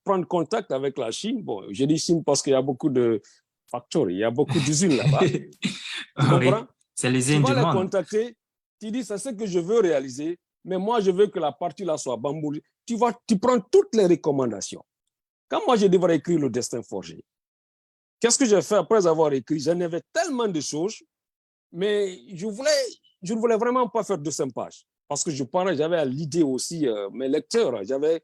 prendre contact avec la Chine. Bon, je dis Chine parce qu'il y a beaucoup de factories, il y a beaucoup d'usines là-bas. Tu comprends? Oui, c'est les Indiens. Tu vas les contacter, tu dis, c'est ce que je veux réaliser, mais moi, je veux que la partie là soit bambou. Tu prends toutes les recommandations. Quand moi, je devrais écrire le destin forgé, qu'est-ce que j'ai fait après avoir écrit? J'en avais tellement de choses, mais je ne voulais vraiment pas faire 200 pages. Parce que j'avais à l'idée aussi mes lecteurs. J'avais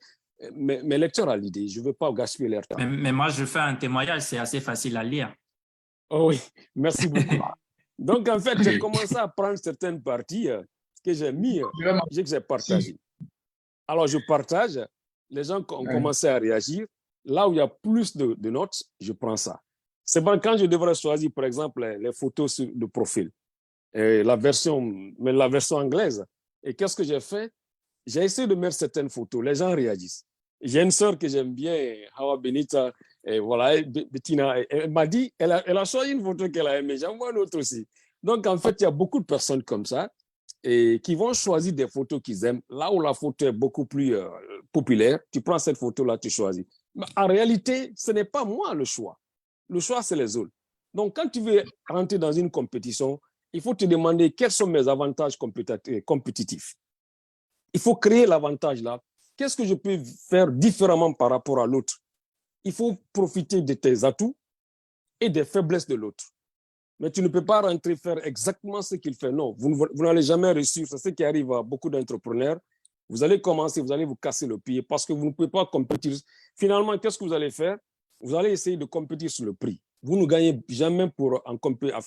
mes lecteurs à l'idée. Je ne veux pas gaspiller leur temps. Mais moi, je fais un témoignage, c'est assez facile à lire. Oh oui, merci beaucoup. Donc, en fait, j'ai commencé à prendre certaines parties que j'ai mis, que j'ai partagées. Alors, je partage, les gens ont commencé à réagir. Là où il y a plus de notes, je prends ça. C'est bon, quand je devrais choisir, par exemple, les photos de profil, la version anglaise. Et qu'est-ce que j'ai fait? J'ai essayé de mettre certaines photos. Les gens réagissent. J'ai une sœur que j'aime bien, Hawa Benita, et voilà, Bettina. Elle m'a dit, elle a choisi une photo qu'elle a aimée. J'en vois une autre aussi. Donc, en fait, il y a beaucoup de personnes comme ça et qui vont choisir des photos qu'ils aiment. Là où la photo est beaucoup plus populaire, tu prends cette photo-là, tu choisis. Mais en réalité, ce n'est pas moi le choix. Le choix, c'est les autres. Donc, quand tu veux rentrer dans une compétition, il faut te demander quels sont mes avantages compétitifs. Il faut créer l'avantage là. Qu'est-ce que je peux faire différemment par rapport à l'autre? Il faut profiter de tes atouts et des faiblesses de l'autre. Mais tu ne peux pas rentrer faire exactement ce qu'il fait. Non, vous n'allez jamais réussir. C'est ce qui arrive à beaucoup d'entrepreneurs. Vous allez commencer, vous allez vous casser le pied parce que vous ne pouvez pas compétir. Finalement, qu'est-ce que vous allez faire? Vous allez essayer de compétir sur le prix. Vous ne gagnez jamais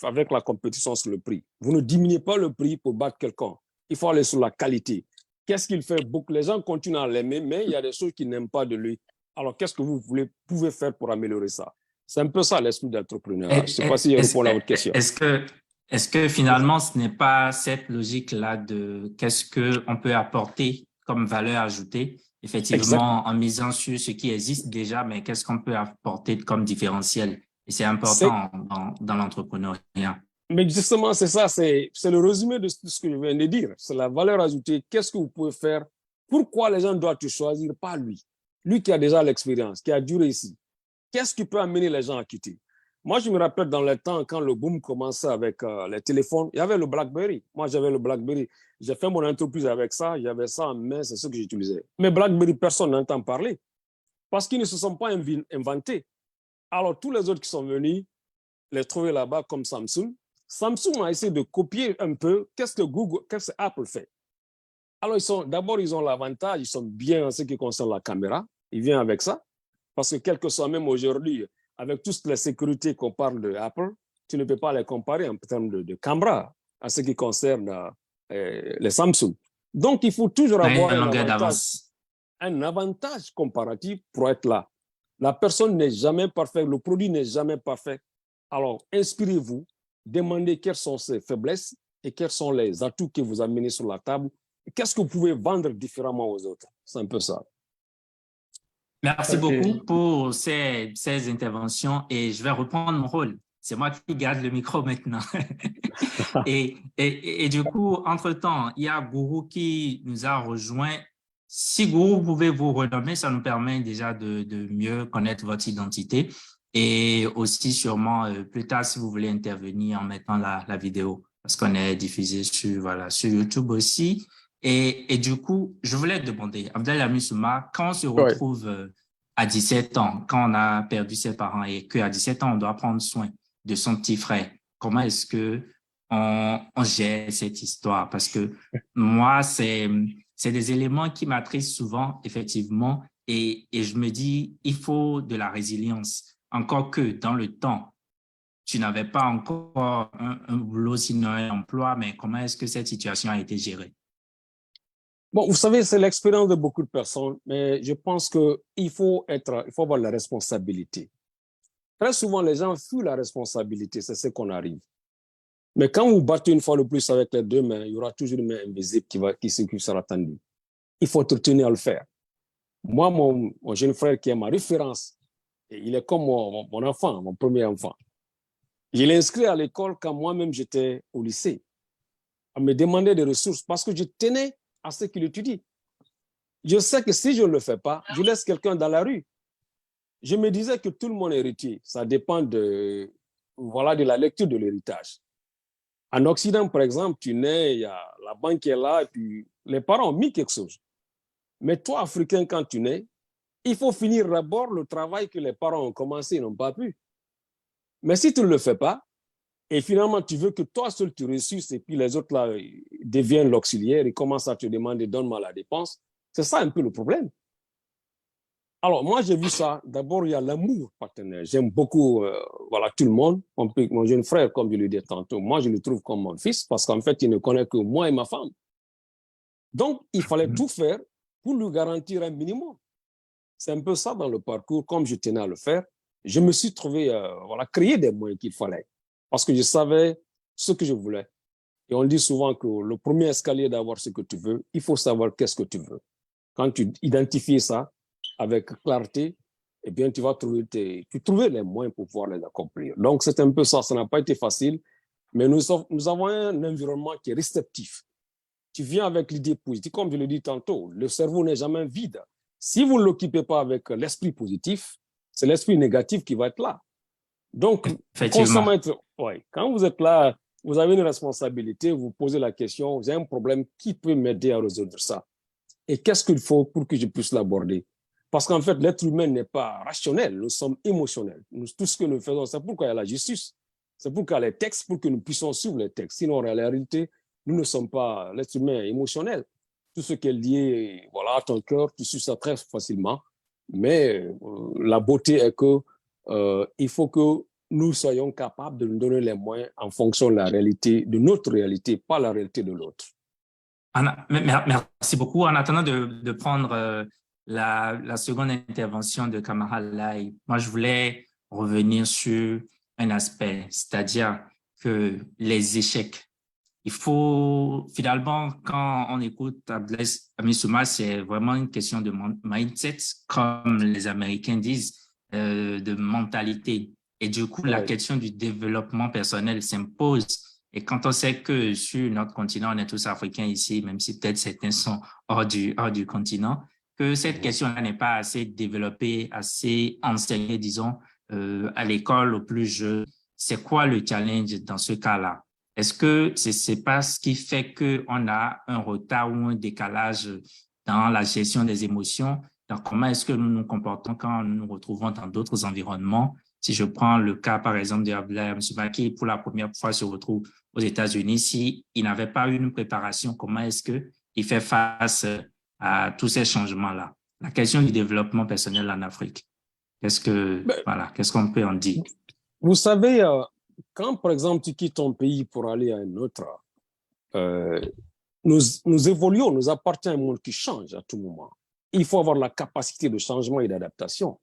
avec la compétition sur le prix. Vous ne diminuez pas le prix pour battre quelqu'un. Il faut aller sur la qualité. Qu'est-ce qu'il fait? Les gens continuent à l'aimer, mais il y a des choses qu'ils n'aiment pas de lui. Alors, qu'est-ce que vous pouvez faire pour améliorer ça? C'est un peu ça l'esprit d'entrepreneur. Je ne sais pas si je réponds à votre question. Est-ce que finalement, ce n'est pas cette logique-là de qu'est-ce qu'on peut apporter comme valeur ajoutée, effectivement, en misant sur ce qui existe déjà, mais qu'est-ce qu'on peut apporter comme différentiel? Et c'est important dans l'entrepreneuriat. Mais justement, c'est ça, c'est le résumé de ce que je viens de dire. C'est la valeur ajoutée. Qu'est-ce que vous pouvez faire? Pourquoi les gens doivent te choisir? Pas lui. Lui qui a déjà l'expérience, qui a duré ici. Qu'est-ce qui peut amener les gens à quitter? Moi, je me rappelle dans le temps, quand le boom commençait avec les téléphones, il y avait le BlackBerry. Moi, j'avais le BlackBerry. J'ai fait mon entreprise avec ça. J'avais ça en main, c'est ce que j'utilisais. Mais BlackBerry, personne n'entend parler parce qu'ils ne se sont pas inventés. Alors, tous les autres qui sont venus les trouver là-bas comme Samsung. Samsung a essayé de copier un peu qu'est-ce que Apple fait. Alors, d'abord, ils ont l'avantage, ils sont bien en ce qui concerne la caméra. Il vient avec ça. Parce que quel que soit même aujourd'hui, avec toute la sécurité qu'on parle de Apple, tu ne peux pas les comparer en termes de caméra à ce qui concerne les Samsung. Donc, il faut toujours avoir un avantage comparatif pour être là. La personne n'est jamais parfaite, le produit n'est jamais parfait. Alors, inspirez-vous, demandez quelles sont ses faiblesses et quels sont les atouts que vous amenez sur la table. Qu'est-ce que vous pouvez vendre différemment aux autres? C'est un peu ça. Merci beaucoup pour ces interventions et je vais reprendre mon rôle. C'est moi qui garde le micro maintenant. et du coup, entre-temps, il y a Gourou qui nous a rejoint. Si Gourou, vous pouvez vous renommer, ça nous permet déjà de mieux connaître votre identité et aussi sûrement plus tard si vous voulez intervenir en mettant la vidéo parce qu'on est diffusé sur YouTube aussi. Et du coup, je voulais demander, Abdelhamid Souma, quand on se retrouve à 17 ans, quand on a perdu ses parents et qu'à 17 ans, on doit prendre soin de son petit frère, comment est-ce qu'on gère cette histoire? Parce que moi, c'est des éléments qui m'attristent souvent, effectivement, et je me dis, il faut de la résilience. Encore que dans le temps, tu n'avais pas encore un boulot, sinon un emploi, mais comment est-ce que cette situation a été gérée? Bon, vous savez, c'est l'expérience de beaucoup de personnes, mais je pense qu'il faut avoir la responsabilité. Très souvent, les gens fuient la responsabilité, c'est ce qu'on arrive. Mais quand vous battez une fois le plus avec les deux mains, il y aura toujours une main invisible qui sera tendue. Il faut te tenir à le faire. Moi, mon jeune frère qui est ma référence, il est comme mon enfant, mon premier enfant. Je l'ai inscrit à l'école quand moi-même j'étais au lycée. On me demandait des ressources parce que je tenais à ce qu'il étudie. Je sais que si je ne le fais pas, je laisse quelqu'un dans la rue. Je me disais que tout le monde est héritier. Ça dépend de la lecture de l'héritage. En Occident, par exemple, tu nais, il y a la banque qui est là, et puis les parents ont mis quelque chose. Mais toi, Africain, quand tu nais, il faut finir d'abord le travail que les parents ont commencé et n'ont pas pu. Mais si tu ne le fais pas, et finalement, tu veux que toi seul tu ressuscites et puis les autres là deviennent l'auxiliaire et commencent à te demander donne-moi la dépense. C'est ça un peu le problème. Alors, moi, j'ai vu ça. D'abord, il y a l'amour partenaire. J'aime beaucoup tout le monde. Mon jeune frère, comme je le disais tantôt, moi, je le trouve comme mon fils parce qu'en fait, il ne connaît que moi et ma femme. Donc, il fallait tout faire pour lui garantir un minimum. C'est un peu ça dans le parcours. Comme je tenais à le faire, je me suis trouvé, créer des moyens qu'il fallait. Parce que je savais ce que je voulais. Et on dit souvent que le premier escalier d'avoir ce que tu veux, il faut savoir qu'est-ce que tu veux. Quand tu identifies ça avec clarté, eh bien, tu vas trouver les moyens pour pouvoir les accomplir. Donc, c'est un peu ça. Ça n'a pas été facile, mais nous avons un environnement qui est réceptif. Tu viens avec l'idée positive. Comme je l'ai dit tantôt, le cerveau n'est jamais vide. Si vous ne l'occupez pas avec l'esprit positif, c'est l'esprit négatif qui va être là. Donc, constamment quand vous êtes là, vous avez une responsabilité, vous posez la question, j'ai un problème, qui peut m'aider à résoudre ça? Et qu'est-ce qu'il faut pour que je puisse l'aborder? Parce qu'en fait, l'être humain n'est pas rationnel, nous sommes émotionnels. Tout ce que nous faisons, c'est pourquoi il y a la justice. C'est pourquoi il y a les textes, pour que nous puissions suivre les textes. Sinon, en réalité, nous ne sommes pas l'être humain émotionnel. Tout ce qui est lié à ton cœur, tu suis ça très facilement. Mais la beauté est que il faut que nous soyons capables de nous donner les moyens en fonction de la réalité, de notre réalité, pas la réalité de l'autre. Merci beaucoup. En attendant de prendre la seconde intervention de Kamara Lai, moi, je voulais revenir sur un aspect, c'est-à-dire que les échecs. Il faut, finalement, quand on écoute Abdelhamid Souma, c'est vraiment une question de mindset, comme les Américains disent, de mentalité. Et du coup, la question du développement personnel s'impose. Et quand on sait que sur notre continent, on est tous africains ici, même si peut-être certains sont hors du continent, que cette question-là n'est pas assez développée, assez enseignée, disons, à l'école aux plus jeunes. C'est quoi le challenge dans ce cas-là? Est-ce que c'est pas ce qui fait qu'on a un retard ou un décalage dans la gestion des émotions? Donc, comment est-ce que nous nous comportons quand nous nous retrouvons dans d'autres environnements? Si je prends le cas, par exemple, d'Abdelhamid Souma qui, pour la première fois, se retrouve aux États-Unis, s'il n'avait pas eu une préparation, comment est-ce qu'il fait face à tous ces changements-là? la question du développement personnel en Afrique. Qu'est-ce qu'on peut en dire? Vous savez, quand, par exemple, tu quittes ton pays pour aller à un autre, nous évoluons, nous appartient à un monde qui change à tout moment. Il faut avoir la capacité de changement et d'adaptation.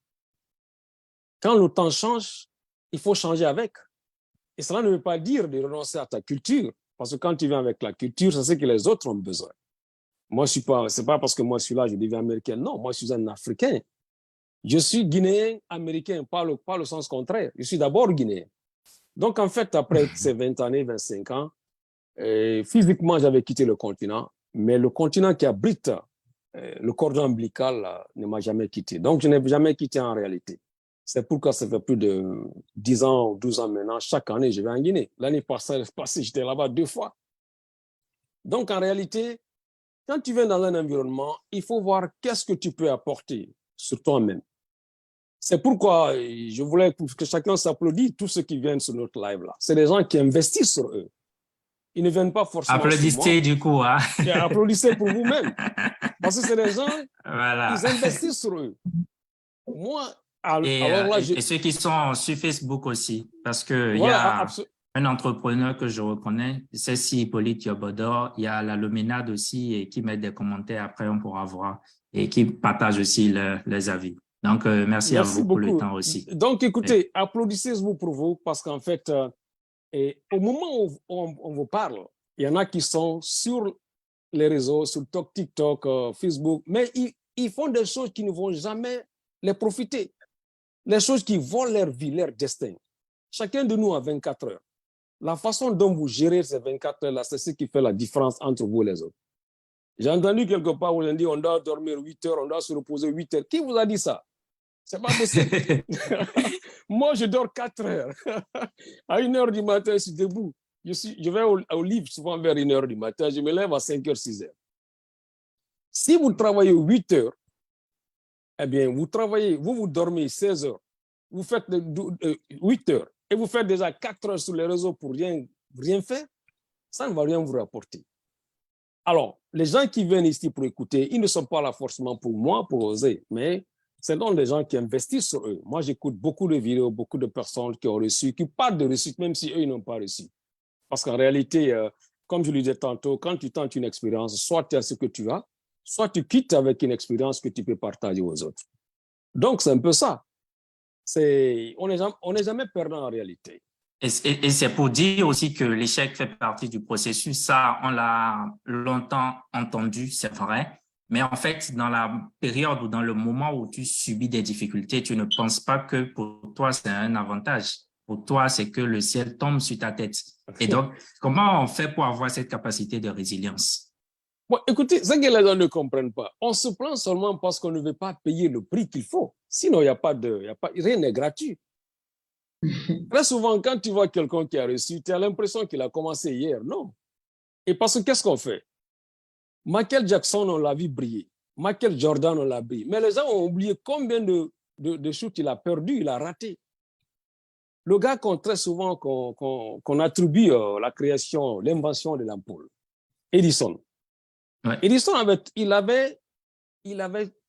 Quand le temps change, il faut changer avec. Et cela ne veut pas dire de renoncer à ta culture, parce que quand tu viens avec la culture, c'est ce que les autres ont besoin. Moi, c'est pas parce que moi je suis là, je deviens américain. Non, moi je suis un Africain. Je suis guinéen, américain, pas le sens contraire. Je suis d'abord guinéen. Donc, en fait, après ces 20 années, 25 ans, physiquement, j'avais quitté le continent, mais le continent qui abrite le cordon ombilical ne m'a jamais quitté. Donc, je n'ai jamais quitté en réalité. C'est pourquoi ça fait plus de 10 ans ou 12 ans maintenant, chaque année, je vais en Guinée. L'année passée, j'étais là-bas 2 fois. Donc, en réalité, quand tu viens dans un environnement, il faut voir qu'est-ce que tu peux apporter sur toi-même. C'est pourquoi je voulais que chacun s'applaudisse, tous ceux qui viennent sur notre live-là. C'est des gens qui investissent sur eux. Ils ne viennent pas forcément Applaudissez du coup. Hein? Et applaudissez pour vous-même. Parce que c'est des gens, voilà. Ils investissent sur eux. Moi, et ceux qui sont sur Facebook aussi, parce qu'il y a un entrepreneur que je reconnais, c'est Hippolyte Yobodor, il y a la Luminade aussi et qui met des commentaires, après on pourra voir, et qui partage aussi les avis. Donc, merci à vous pour le temps aussi. Donc, écoutez, applaudissez-vous pour vous parce qu'en fait, au moment où on vous parle, il y en a qui sont sur les réseaux, sur TikTok, Facebook, mais ils font des choses qui ne vont jamais les profiter. Les choses qui volent leur vie, leur destin. Chacun de nous a 24 heures. La façon dont vous gérez ces 24 heures-là, c'est ce qui fait la différence entre vous et les autres. J'ai entendu quelque part où on dit on doit dormir 8 heures, on doit se reposer 8 heures. Qui vous a dit ça? C'est pas possible. Moi, je dors 4 heures. À 1 heure du matin, je suis debout. Je vais au livre souvent vers 1 heure du matin. Je me lève à 5 heures, 6 heures. Si vous travaillez 8 heures, eh bien, vous dormez 16 heures. Vous faites 8 heures et vous faites déjà 4 heures sur les réseaux pour rien faire, ça ne va rien vous rapporter. Alors, les gens qui viennent ici pour écouter, ils ne sont pas là forcément pour moi, pour oser, mais c'est donc les gens qui investissent sur eux. Moi, j'écoute beaucoup de vidéos, beaucoup de personnes qui ont reçu, qui parlent de réussite, même si eux, ils n'ont pas reçu. Parce qu'en réalité, comme je le disais tantôt, quand tu tentes une expérience, soit tu as ce que tu as, soit tu quittes avec une expérience que tu peux partager aux autres. Donc, c'est un peu ça. On n'est jamais perdant en réalité. Et c'est pour dire aussi que l'échec fait partie du processus. Ça, on l'a longtemps entendu, c'est vrai. Mais en fait, dans la période ou dans le moment où tu subis des difficultés, tu ne penses pas que pour toi, c'est un avantage. Pour toi, c'est que le ciel tombe sur ta tête. Et donc, comment on fait pour avoir cette capacité de résilience? Bon, écoutez, ce que les gens ne comprennent pas, on se plaint seulement parce qu'on ne veut pas payer le prix qu'il faut. Sinon, rien n'est gratuit. Très souvent, quand tu vois quelqu'un qui a reçu, tu as l'impression qu'il a commencé hier. Non. Et parce que qu'est-ce qu'on fait? Michael Jackson, on l'a vu briller. Michael Jordan, on l'a brillé. Mais les gens ont oublié combien de shoots il a perdu, il a raté. Le gars très souvent qu'on attribue la création, l'invention de l'ampoule, Edison. Ouais. Edison il avait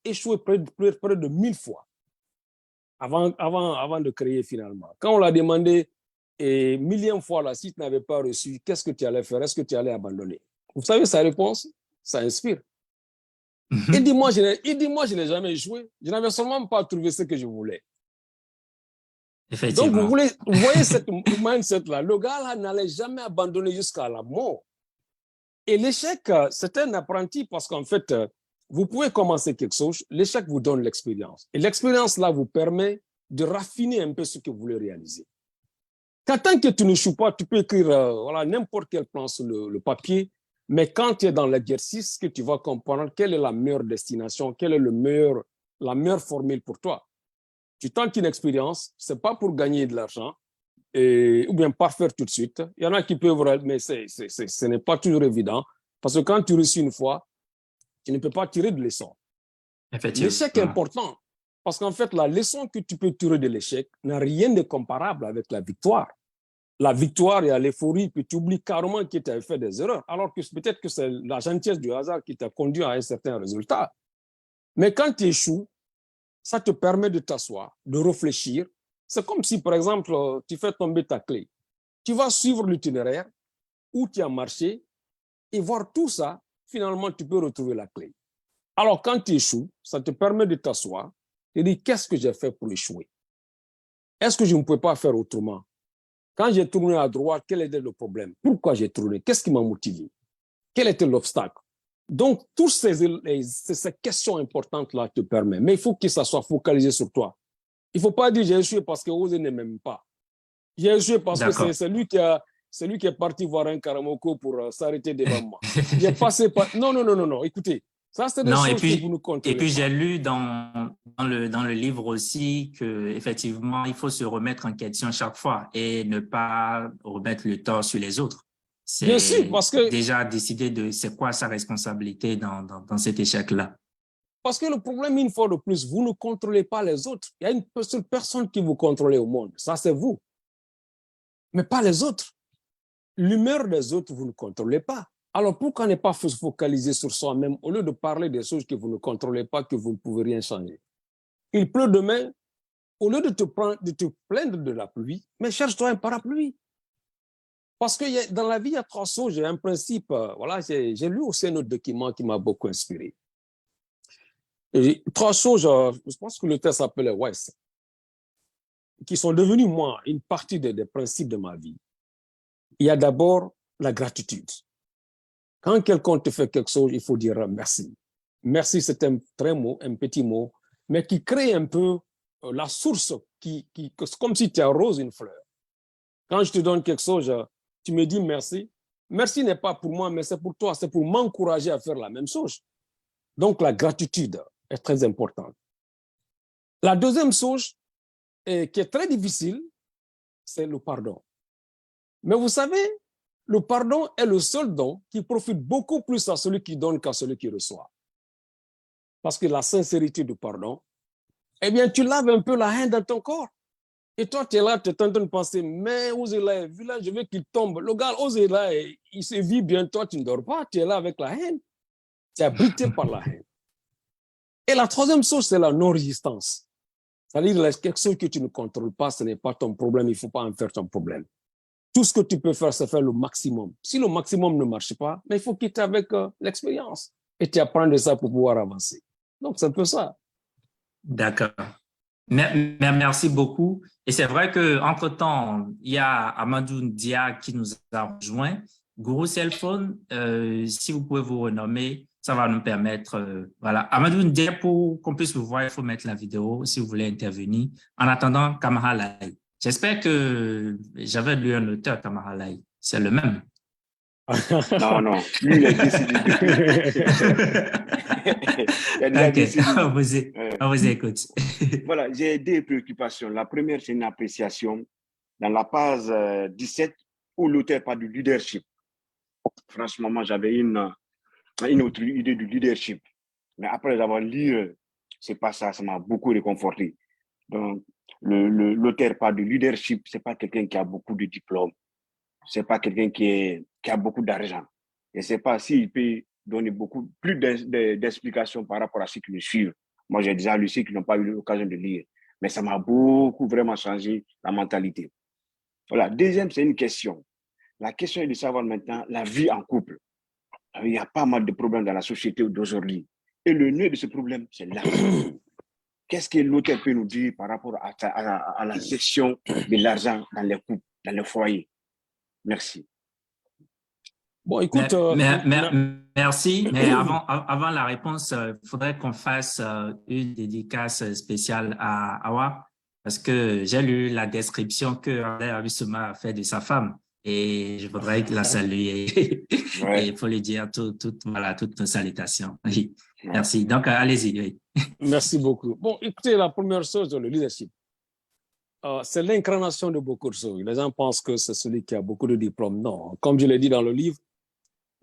échoué près de 1000 fois avant de créer finalement. Quand on l'a demandé millième fois là, si tu n'avais pas reçu, qu'est-ce que tu allais faire? Est-ce que tu allais abandonner? Vous savez sa réponse? Ça inspire. Il dit, moi, je n'ai jamais échoué. Je n'avais seulement pas trouvé ce que je voulais. Donc, vous voyez cette mindset-là. Le gars-là n'allait jamais abandonner jusqu'à la mort. Et l'échec, c'est un apprenti parce qu'en fait, vous pouvez commencer quelque chose, l'échec vous donne l'expérience. Et l'expérience-là vous permet de raffiner un peu ce que vous voulez réaliser. Tant que tu ne joues pas, tu peux écrire n'importe quel plan sur le papier, mais quand tu es dans l'exercice, que tu vas comprendre quelle est la meilleure destination, quelle est la meilleure formule pour toi. Tu tentes une expérience, ce n'est pas pour gagner de l'argent, ou bien parfaire tout de suite. Il y en a qui peuvent, mais ce n'est pas toujours évident, parce que quand tu réussis une fois, tu ne peux pas tirer de leçon. L'échec est important, parce qu'en fait, la leçon que tu peux tirer de l'échec n'a rien de comparable avec la victoire. La victoire et à l'euphorie, puis tu oublies carrément que tu avais fait des erreurs, alors que peut-être que c'est la gentillesse du hasard qui t'a conduit à un certain résultat. Mais quand tu échoues, ça te permet de t'asseoir, de réfléchir. C'est comme si, par exemple, tu fais tomber ta clé. Tu vas suivre l'itinéraire où tu as marché et voir tout ça. Finalement, tu peux retrouver la clé. Alors, quand tu échoues, ça te permet de t'asseoir et de dire, qu'est-ce que j'ai fait pour échouer? Est-ce que je ne pouvais pas faire autrement? Quand j'ai tourné à droite, quel était le problème? Pourquoi j'ai tourné? Qu'est-ce qui m'a motivé? Quel était l'obstacle? Donc, toutes ces questions importantes-là te permettent. Mais il faut que ça soit focalisé sur toi. Il ne faut pas dire j'ai échoué parce que Osé ne m'aime pas. J'ai échoué parce que c'est lui qui est parti voir un Karamoko pour s'arrêter devant moi. J'ai passé par... Non. Écoutez, ça, c'est des choses que vous ne contrôlez pas. Et puis, j'ai lu dans le livre aussi qu'effectivement, il faut se remettre en question chaque fois et ne pas remettre le tort sur les autres. Bien sûr, parce que... Déjà décider de c'est quoi sa responsabilité dans cet échec-là. Parce que le problème, une fois de plus, vous ne contrôlez pas les autres. Il y a une seule personne qui vous contrôle au monde. Ça, c'est vous. Mais pas les autres. L'humeur des autres, vous ne contrôlez pas. Alors, pourquoi ne pas se focaliser sur soi-même au lieu de parler des choses que vous ne contrôlez pas, que vous ne pouvez rien changer? Il pleut demain, au lieu de te plaindre de la pluie, mais cherche-toi un parapluie. Parce que dans la vie, il y a trois choses. J'ai un principe, voilà, j'ai lu aussi un autre document qui m'a beaucoup inspiré. Et trois choses, je pense que le texte s'appelait West, qui sont devenus, moi, une partie des principes de ma vie. Il y a d'abord la gratitude. Quand quelqu'un te fait quelque chose, il faut dire merci. Merci, c'est un petit mot, mais qui crée un peu la source, comme si tu arroses une fleur. Quand je te donne quelque chose, tu me dis merci. Merci n'est pas pour moi, mais c'est pour toi. C'est pour m'encourager à faire la même chose. Donc, la gratitude est très importante. La deuxième chose, qui est très difficile, c'est le pardon. Mais vous savez, le pardon est le seul don qui profite beaucoup plus à celui qui donne qu'à celui qui reçoit. Parce que la sincérité du pardon, eh bien, tu laves un peu la haine dans ton corps. Et toi, tu es là, tu es en train de penser, mais Ozela, je veux qu'il tombe. Le gars, Ozela, il se vit bien, toi, tu ne dors pas, tu es là avec la haine. Tu es abrité par la haine. Et la troisième chose, c'est la non-résistance. C'est-à-dire, quelque chose que tu ne contrôles pas, ce n'est pas ton problème, il ne faut pas en faire ton problème. Tout ce que tu peux faire, c'est faire le maximum. Si le maximum ne marche pas, mais il faut quitter avec l'expérience. Et tu apprends de ça pour pouvoir avancer. Donc, c'est un peu ça. D'accord. Merci beaucoup. Et c'est vrai qu'entre-temps, il y a Amadou Ndia qui nous a rejoint. Guru Cellphone, si vous pouvez vous renommer, ça va nous permettre... voilà. Amadou Ndia, pour qu'on puisse vous voir, il faut mettre la vidéo si vous voulez intervenir. En attendant, Kamara Lai. J'espère que j'avais lu un auteur, Kamara Lai. C'est le même. Non. Lui, il est décidé. On vous écoute. Voilà, j'ai deux préoccupations. La première, c'est une appréciation. Dans la page 17, où l'auteur parle du leadership. Franchement, moi, j'avais une autre idée du leadership. Mais après avoir lu, c'est pas ça, ça m'a beaucoup réconforté. Donc, l'auteur parle de leadership, c'est pas quelqu'un qui a beaucoup de diplômes. C'est pas quelqu'un qui a beaucoup d'argent. Et c'est pas s'il peut donner plus d'explications par rapport à ceux qui le suivent. Moi, j'ai déjà lu ceux qui n'ont pas eu l'occasion de lire. Mais ça m'a beaucoup vraiment changé la mentalité. Voilà. Deuxième, c'est une question. La question est de savoir maintenant la vie en couple. Il y a pas mal de problèmes dans la société d'aujourd'hui. Et le nœud de ce problème, c'est l'argent. Qu'est-ce que l'auteur peut nous dire par rapport à la gestion de l'argent dans les couples, dans les foyers? Merci. Bon, écoute... merci, mais avant la réponse, il faudrait qu'on fasse une dédicace spéciale à Awa, parce que j'ai lu la description que Alain Abissouma a fait de sa femme, et je voudrais la saluer. Ouais. Et il faut lui dire toutes nos salutations. Oui. Merci. Donc, allez-y. Oui. Merci beaucoup. Bon, écoutez, la première chose, le leadership. C'est l'incarnation de beaucoup de choses. Les gens pensent que c'est celui qui a beaucoup de diplômes. Non, comme je l'ai dit dans le livre,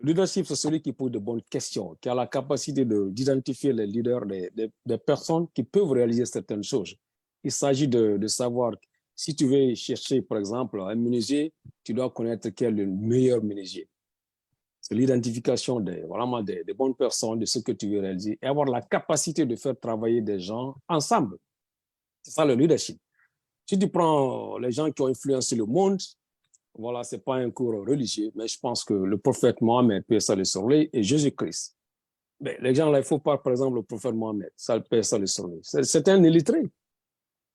le leadership, c'est celui qui pose de bonnes questions, qui a la capacité d'identifier les leaders, des personnes qui peuvent réaliser certaines choses. Il s'agit de savoir, si tu veux chercher, par exemple, un menuisier, tu dois connaître quel est le meilleur menuisier. C'est l'identification vraiment des bonnes personnes, de ce que tu veux réaliser, et avoir la capacité de faire travailler des gens ensemble. C'est ça le leadership. Si tu prends les gens qui ont influencé le monde, voilà, ce n'est pas un cours religieux, mais je pense que le prophète Mohammed, paix salut sur lui, et Jésus-Christ. Mais les gens là, il ne faut pas, par exemple, le prophète Mohammed, paix salut sur lui. C'est un illettré.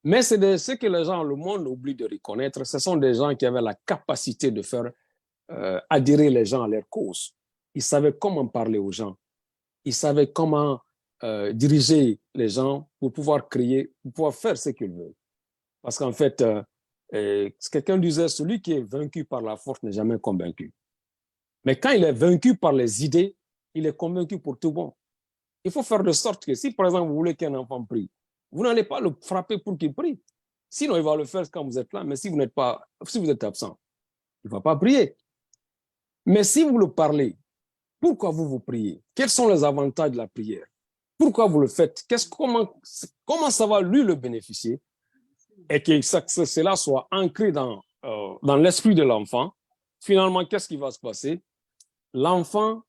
Mais c'est ce que les gens, le monde oublie de reconnaître. Ce sont des gens qui avaient la capacité de faire adhérer les gens à leur cause. Ils savaient comment parler aux gens. Ils savaient comment diriger les gens pour pouvoir créer, pour pouvoir faire ce qu'ils veulent. Parce qu'en fait, quelqu'un disait, celui qui est vaincu par la force n'est jamais convaincu. Mais quand il est vaincu par les idées, il est convaincu pour tout bon. Il faut faire de sorte que si, par exemple, vous voulez qu'un enfant prie, vous n'allez pas le frapper pour qu'il prie. Sinon, il va le faire quand vous êtes là. Mais si vous êtes absent, il ne va pas prier. Mais si vous le parlez, pourquoi vous priez? Quels sont les avantages de la prière? Pourquoi vous le faites? Comment ça va lui le bénéficier? Et que cela soit ancré dans l'esprit de l'enfant. Finalement, qu'est-ce qui va se passer? L'enfant,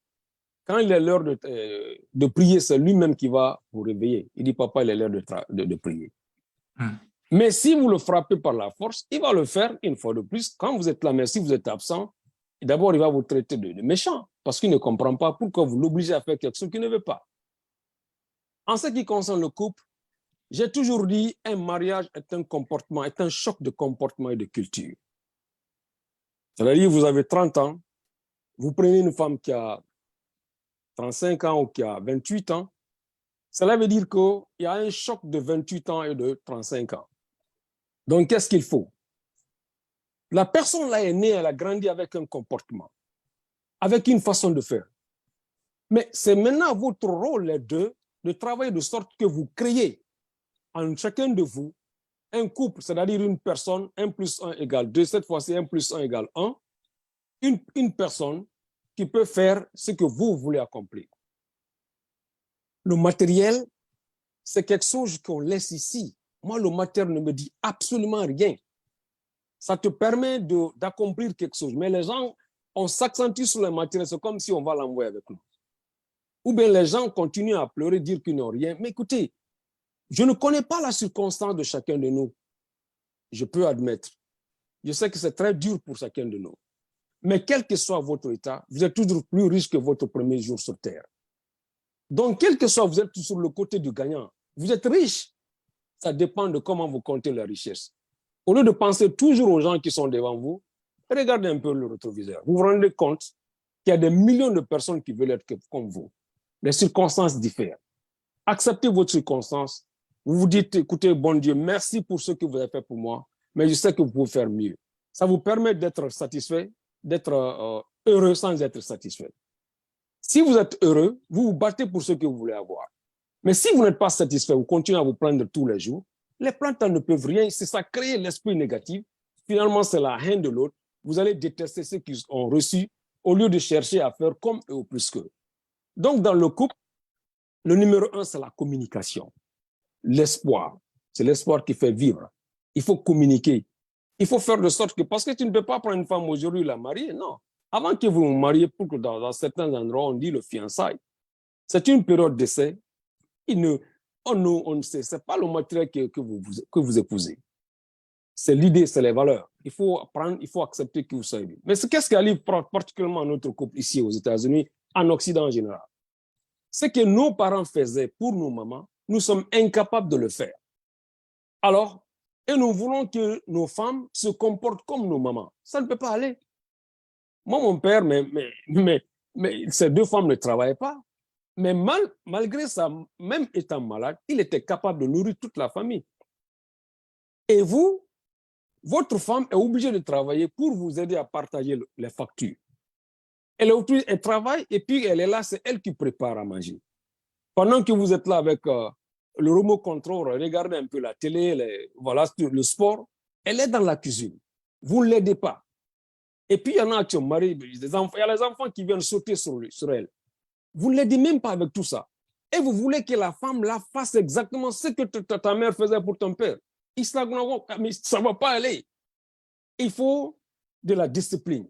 quand il est l'heure de prier, c'est lui-même qui va vous réveiller. Il dit, papa, il est l'heure de prier. Mais si vous le frappez par la force, il va le faire une fois de plus. Quand vous êtes là, mais si vous êtes absent, d'abord, il va vous traiter de méchant parce qu'il ne comprend pas pourquoi vous l'obligez à faire quelque chose qu'il ne veut pas. En ce qui concerne le couple, j'ai toujours dit, un mariage est un comportement, est un choc de comportement et de culture. C'est-à-dire, vous avez 30 ans, vous prenez une femme qui a 35 ans ou qui a 28 ans, cela veut dire qu'il y a un choc de 28 ans et de 35 ans. Donc, qu'est-ce qu'il faut? La personne là est née, elle a grandi avec un comportement, avec une façon de faire. Mais c'est maintenant votre rôle, les deux, de travailler de sorte que vous créez en chacun de vous un couple, c'est-à-dire une personne, 1 plus 1 égale 2, cette fois-ci 1 plus 1 égale 1, une personne qui peut faire ce que vous voulez accomplir. Le matériel, c'est quelque chose qu'on laisse ici. Moi, le matériel ne me dit absolument rien. Ça te permet d'accomplir quelque chose. Mais les gens, on s'accentue sur le matériel, c'est comme si on va l'envoyer avec nous. Ou bien les gens continuent à pleurer, dire qu'ils n'ont rien. Mais écoutez, je ne connais pas la circonstance de chacun de nous. Je peux admettre. Je sais que c'est très dur pour chacun de nous. Mais quel que soit votre état, vous êtes toujours plus riche que votre premier jour sur terre. Donc, quel que soit, vous êtes sur le côté du gagnant. Vous êtes riche. Ça dépend de comment vous comptez la richesse. Au lieu de penser toujours aux gens qui sont devant vous, regardez un peu le rétroviseur. Vous vous rendez compte qu'il y a des millions de personnes qui veulent être comme vous. Les circonstances diffèrent. Acceptez votre circonstance. Vous vous dites, écoutez, bon Dieu, merci pour ce que vous avez fait pour moi, mais je sais que vous pouvez faire mieux. Ça vous permet d'être satisfait, d'être heureux sans être satisfait. Si vous êtes heureux, vous vous battez pour ce que vous voulez avoir. Mais si vous n'êtes pas satisfait, vous continuez à vous plaindre tous les jours, les plantes ne peuvent rien, c'est ça crée l'esprit négatif. Finalement, c'est la haine de l'autre. Vous allez détester ceux qui ont reçu au lieu de chercher à faire comme eux ou plus qu'eux. Donc, dans le couple, le numéro 1, c'est la communication. L'espoir. C'est l'espoir qui fait vivre. Il faut communiquer. Il faut faire de sorte que, parce que tu ne peux pas prendre une femme aujourd'hui et la marier, non. Avant que vous vous mariez, pour que dans certains endroits, on dit le fiançailles. C'est une période d'essai. On ne sait, ce n'est pas le matériel que vous épousez. C'est l'idée, c'est les valeurs. Il faut apprendre, il faut accepter que vous soyez. Mais qu'est-ce qui arrive particulièrement à notre couple ici aux États-Unis, en Occident en général? Ce que nos parents faisaient pour nos mamans, nous sommes incapables de le faire. Alors, et nous voulons que nos femmes se comportent comme nos mamans. Ça ne peut pas aller. Moi, mon père, mais ces deux femmes ne travaillaient pas. Mais malgré ça, même étant malade, il était capable de nourrir toute la famille. Et vous, votre femme est obligée de travailler pour vous aider à partager les factures. Elle travaille et puis elle est là, c'est elle qui prépare à manger. Pendant que vous êtes là avec le remote control, regardez un peu la télé, voilà, le sport, elle est dans la cuisine. Vous ne l'aidez pas. Et puis il y en a qui sont mariés, il y a les enfants qui viennent sauter sur elle. Vous ne l'aidez même pas avec tout ça. Et vous voulez que la femme là fasse exactement ce que ta mère faisait pour ton père. Mais ça ne va pas aller. Il faut de la discipline.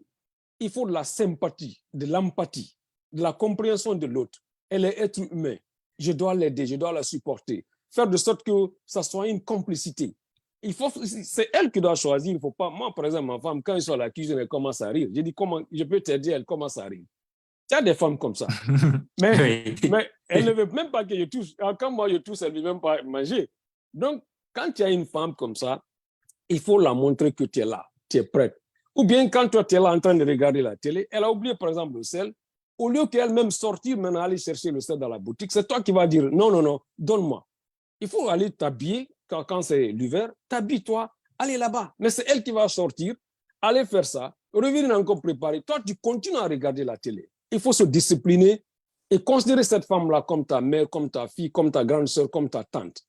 il faut de la sympathie, de l'empathie, de la compréhension de l'autre. Elle est être humain. Je dois l'aider, je dois la supporter. Faire de sorte que ça soit une complicité. C'est elle qui doit choisir. Il faut pas. Moi, par exemple, ma femme, quand elle soit à la cuisine, elle commence à rire. Je dis, comment je peux t'aider? Elle commence à rire. Il y a des femmes comme ça. Mais elle ne veut même pas que je touche. Quand moi je touche, elle ne veut même pas manger. Donc, quand tu as une femme comme ça, il faut la montrer que tu es là, tu es prête. Ou bien quand toi, tu es là en train de regarder la télé, elle a oublié par exemple le sel, au lieu qu'elle-même sortir, maintenant aller chercher le sel dans la boutique, c'est toi qui vas dire non, non, non, donne-moi. Il faut aller t'habiller quand c'est l'hiver, t'habilles-toi, allez là-bas. Mais c'est elle qui va sortir, aller faire ça, revenir encore préparer. Toi, tu continues à regarder la télé. Il faut se discipliner et considérer cette femme-là comme ta mère, comme ta fille, comme ta grande sœur, comme ta tante.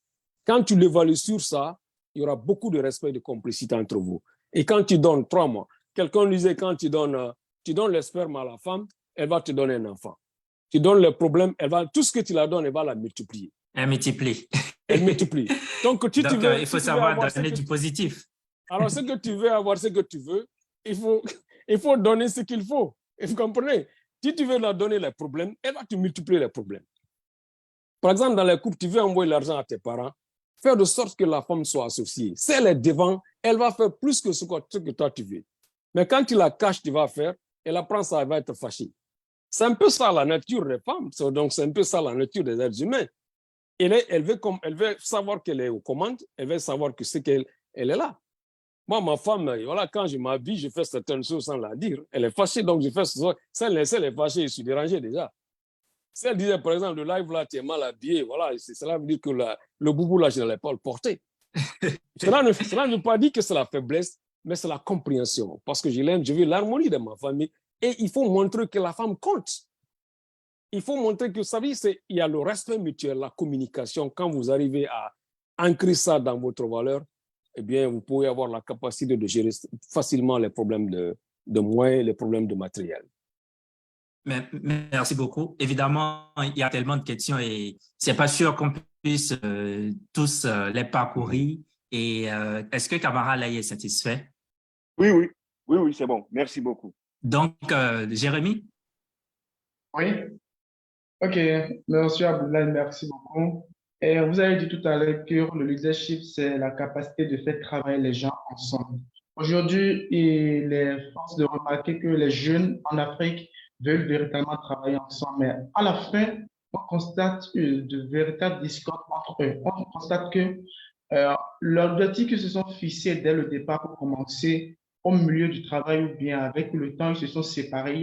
Quand tu l'évalues sur ça, il y aura beaucoup de respect et de complicité entre vous. Et quand tu donnes 3 mois, quelqu'un disait quand tu donnes le sperme à la femme, elle va te donner un enfant. Tu donnes le problème, tout ce que tu la donnes, elle va la multiplier. Elle multiplie. Elle multiplie. Donc, il faut savoir donner du positif. Alors, ce que tu veux avoir, ce que tu veux, il faut donner ce qu'il faut. Et vous comprenez? Si tu veux leur donner les problèmes, elle va te multiplier les problèmes. Par exemple, dans les couples, tu veux envoyer l'argent à tes parents, faire de sorte que la femme soit associée. Si elle est devant, elle va faire plus que ce que toi tu veux. Mais quand tu la caches, tu vas faire, elle apprend ça, elle va être fâchée. C'est un peu ça la nature des femmes. Donc, c'est un peu ça la nature des êtres humains. Elle veut savoir qu'elle est aux commandes, elle veut savoir que c'est qu'elle est là. Moi, ma femme, voilà, quand je m'habille, je fais certaines choses sans la dire. Elle est fâchée, donc je fais ce soir. Si elle est fâchée, je suis dérangé déjà. Si elle disait, par exemple, le live là, tu es mal habillé, voilà, cela veut dire que le boubou là, je n'allais pas le porter. Cela ne veut pas dire que c'est la faiblesse, mais c'est la compréhension. Parce que je veux l'harmonie de ma famille. Et il faut montrer que la femme compte. Il faut montrer que, vous savez, il y a le respect mutuel, la communication. Quand vous arrivez à ancrer ça dans votre valeur, eh bien, vous pouvez avoir la capacité de gérer facilement les problèmes de moyens, les problèmes de matériel. Merci beaucoup. Évidemment, il y a tellement de questions et c'est pas sûr qu'on puisse tous les parcourir. Et est-ce que Camara là est satisfait? Oui, c'est bon. Merci beaucoup. Donc, Jérémy? Oui. OK. Monsieur Abdoulaye, merci beaucoup. Et vous avez dit tout à l'heure que le leadership, c'est la capacité de faire travailler les gens ensemble. Aujourd'hui, il est force de remarquer que les jeunes en Afrique veulent véritablement travailler ensemble. Mais à la fin, on constate de véritables discordes entre eux. On constate que l'objectif qu'ils se sont fixés dès le départ pour commencer au milieu du travail ou bien avec le temps, ils se sont séparés.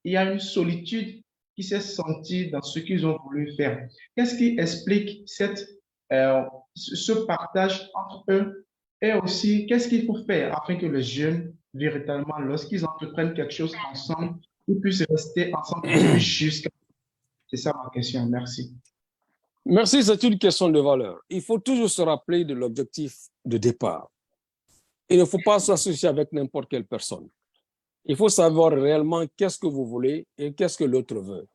Il y a une solitude qui s'est sentie dans ce qu'ils ont voulu faire. Qu'est-ce qui explique ce partage entre eux? Et aussi, qu'est-ce qu'il faut faire afin que les jeunes, véritablement, lorsqu'ils entreprennent quelque chose ensemble, ils puissent rester ensemble jusqu'à... C'est ça ma question. Merci. Merci, c'est une question de valeur. Il faut toujours se rappeler de l'objectif de départ. Il ne faut pas s'associer avec n'importe quelle personne. Il faut savoir réellement qu'est-ce que vous voulez et qu'est-ce que l'autre veut.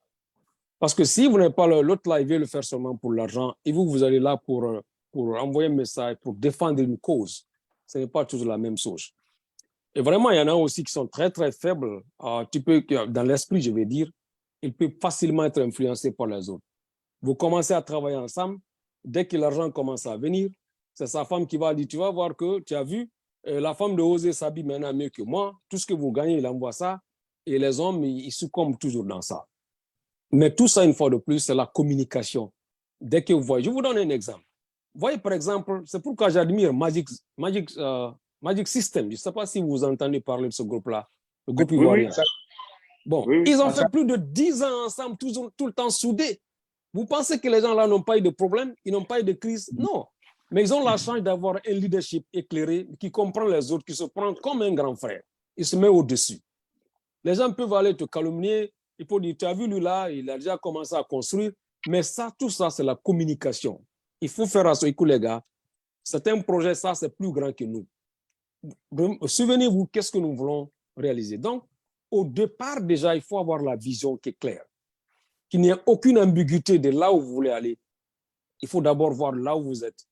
Parce que si vous n'êtes pas l'autre là, il veut le faire seulement pour l'argent et vous allez là pour envoyer un message, pour défendre une cause. Ce n'est pas toujours la même chose. Et vraiment, il y en a aussi qui sont très, très faibles. Dans l'esprit, je vais dire, ils peuvent facilement être influencés par les autres. Vous commencez à travailler ensemble, dès que l'argent commence à venir, c'est sa femme qui va dire, tu vas voir que tu as vu, la femme de Osée s'habille maintenant mieux que moi, tout ce que vous gagnez, il envoie ça, et les hommes, ils succombent toujours dans ça. Mais tout ça, une fois de plus, c'est la communication. Dès que vous voyez, je vous donne un exemple. Vous voyez, par exemple, c'est pourquoi j'admire Magic System. Je ne sais pas si vous entendez parler de ce groupe-là, le groupe ivoirien. Ils ont fait plus de 10 ans ensemble, tout le temps soudés. Vous pensez que les gens là n'ont pas eu de problème, ils n'ont pas eu de crise? Non. Mais ils ont la chance d'avoir un leadership éclairé qui comprend les autres, qui se prend comme un grand frère. Il se met au-dessus. Les gens peuvent aller te calomnier. Il faut dire, tu as vu lui là, il a déjà commencé à construire. Mais ça, tout ça, c'est la communication. Il faut faire à ce coup, les gars. C'est un projet, ça, c'est plus grand que nous. Souvenez-vous, qu'est-ce que nous voulons réaliser. Donc, au départ, déjà, il faut avoir la vision qui est claire. Qu'il n'y ait aucune ambiguïté de là où vous voulez aller. Il faut d'abord voir là où vous êtes.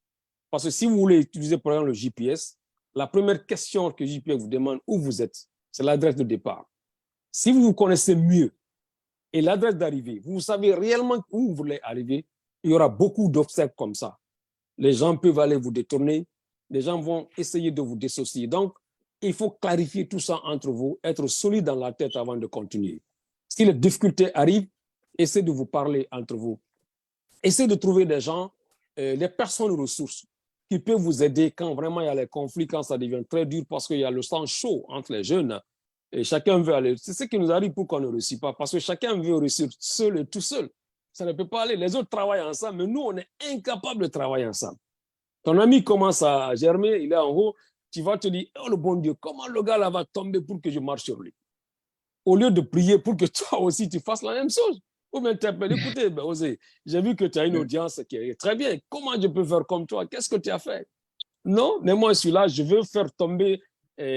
Parce que si vous voulez utiliser, par exemple, le GPS, la première question que le GPS vous demande où vous êtes, c'est l'adresse de départ. Si vous vous connaissez mieux et l'adresse d'arrivée, vous savez réellement où vous voulez arriver, il y aura beaucoup d'obstacles comme ça. Les gens peuvent aller vous détourner, les gens vont essayer de vous dissocier. Donc, il faut clarifier tout ça entre vous, être solide dans la tête avant de continuer. Si les difficultés arrivent, essayez de vous parler entre vous. Essayez de trouver des gens, des personnes ressources qui peuvent vous aider quand vraiment il y a les conflits, quand ça devient très dur parce qu'il y a le sang chaud entre les jeunes et chacun veut aller. C'est ce qui nous arrive pour qu'on ne réussisse pas parce que chacun veut réussir seul et tout seul. Ça ne peut pas aller. Les autres travaillent ensemble, mais nous, on est incapables de travailler ensemble. Ton ami commence à germer, il est en haut, tu vas te dire, oh le bon Dieu, comment le gars là va tomber pour que je marche sur lui? Au lieu de prier pour que toi aussi tu fasses la même chose. Ou bien t'appeler, écoutez, ben, Osé, j'ai vu que tu as une audience qui est très bien. Comment je peux faire comme toi? Qu'est-ce que tu as fait? Non, mais moi, je suis là, je veux faire tomber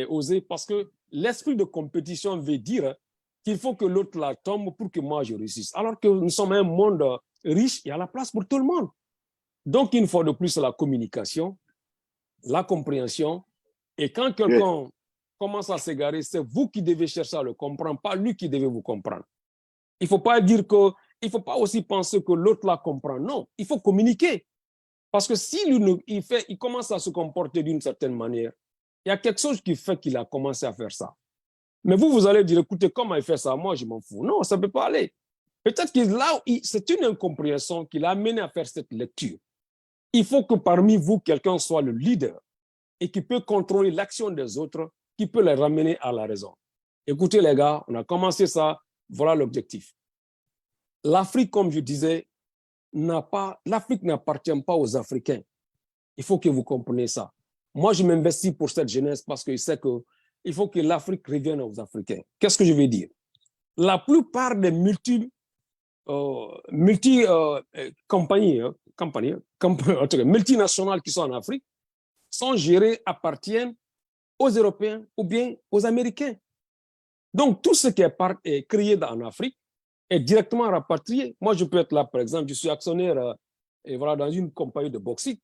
Osé parce que l'esprit de compétition veut dire qu'il faut que l'autre là tombe pour que moi je réussisse. Alors que nous sommes un monde riche, il y a la place pour tout le monde. Donc, une fois de plus, la communication, la compréhension. Et quand quelqu'un commence à s'égarer, c'est vous qui devez chercher à le comprendre, pas lui qui devait vous comprendre. Il ne faut pas dire que, il ne faut pas aussi penser que l'autre la comprend. Non, il faut communiquer. Parce que si lui, il commence à se comporter d'une certaine manière, il y a quelque chose qui fait qu'il a commencé à faire ça. Mais vous allez dire, écoutez, comment il fait ça? Moi, je m'en fous. Non, ça ne peut pas aller. Peut-être que là, c'est une incompréhension qui l'a amené à faire cette lecture. Il faut que parmi vous, quelqu'un soit le leader et qui peut contrôler l'action des autres, qui peut les ramener à la raison. Écoutez les gars, on a commencé ça, voilà l'objectif. L'Afrique, comme je disais, l'Afrique n'appartient pas aux Africains. Il faut que vous compreniez ça. Moi, je m'investis pour cette jeunesse parce que je sais qu'il faut que l'Afrique revienne aux Africains. Qu'est-ce que je veux dire? La plupart des multinationales qui sont en Afrique sont gérées, appartiennent aux Européens ou bien aux Américains. Donc, tout ce qui est créé en Afrique est directement rapatrié. Moi, je peux être là, par exemple, je suis actionnaire et voilà, dans une compagnie de bauxite.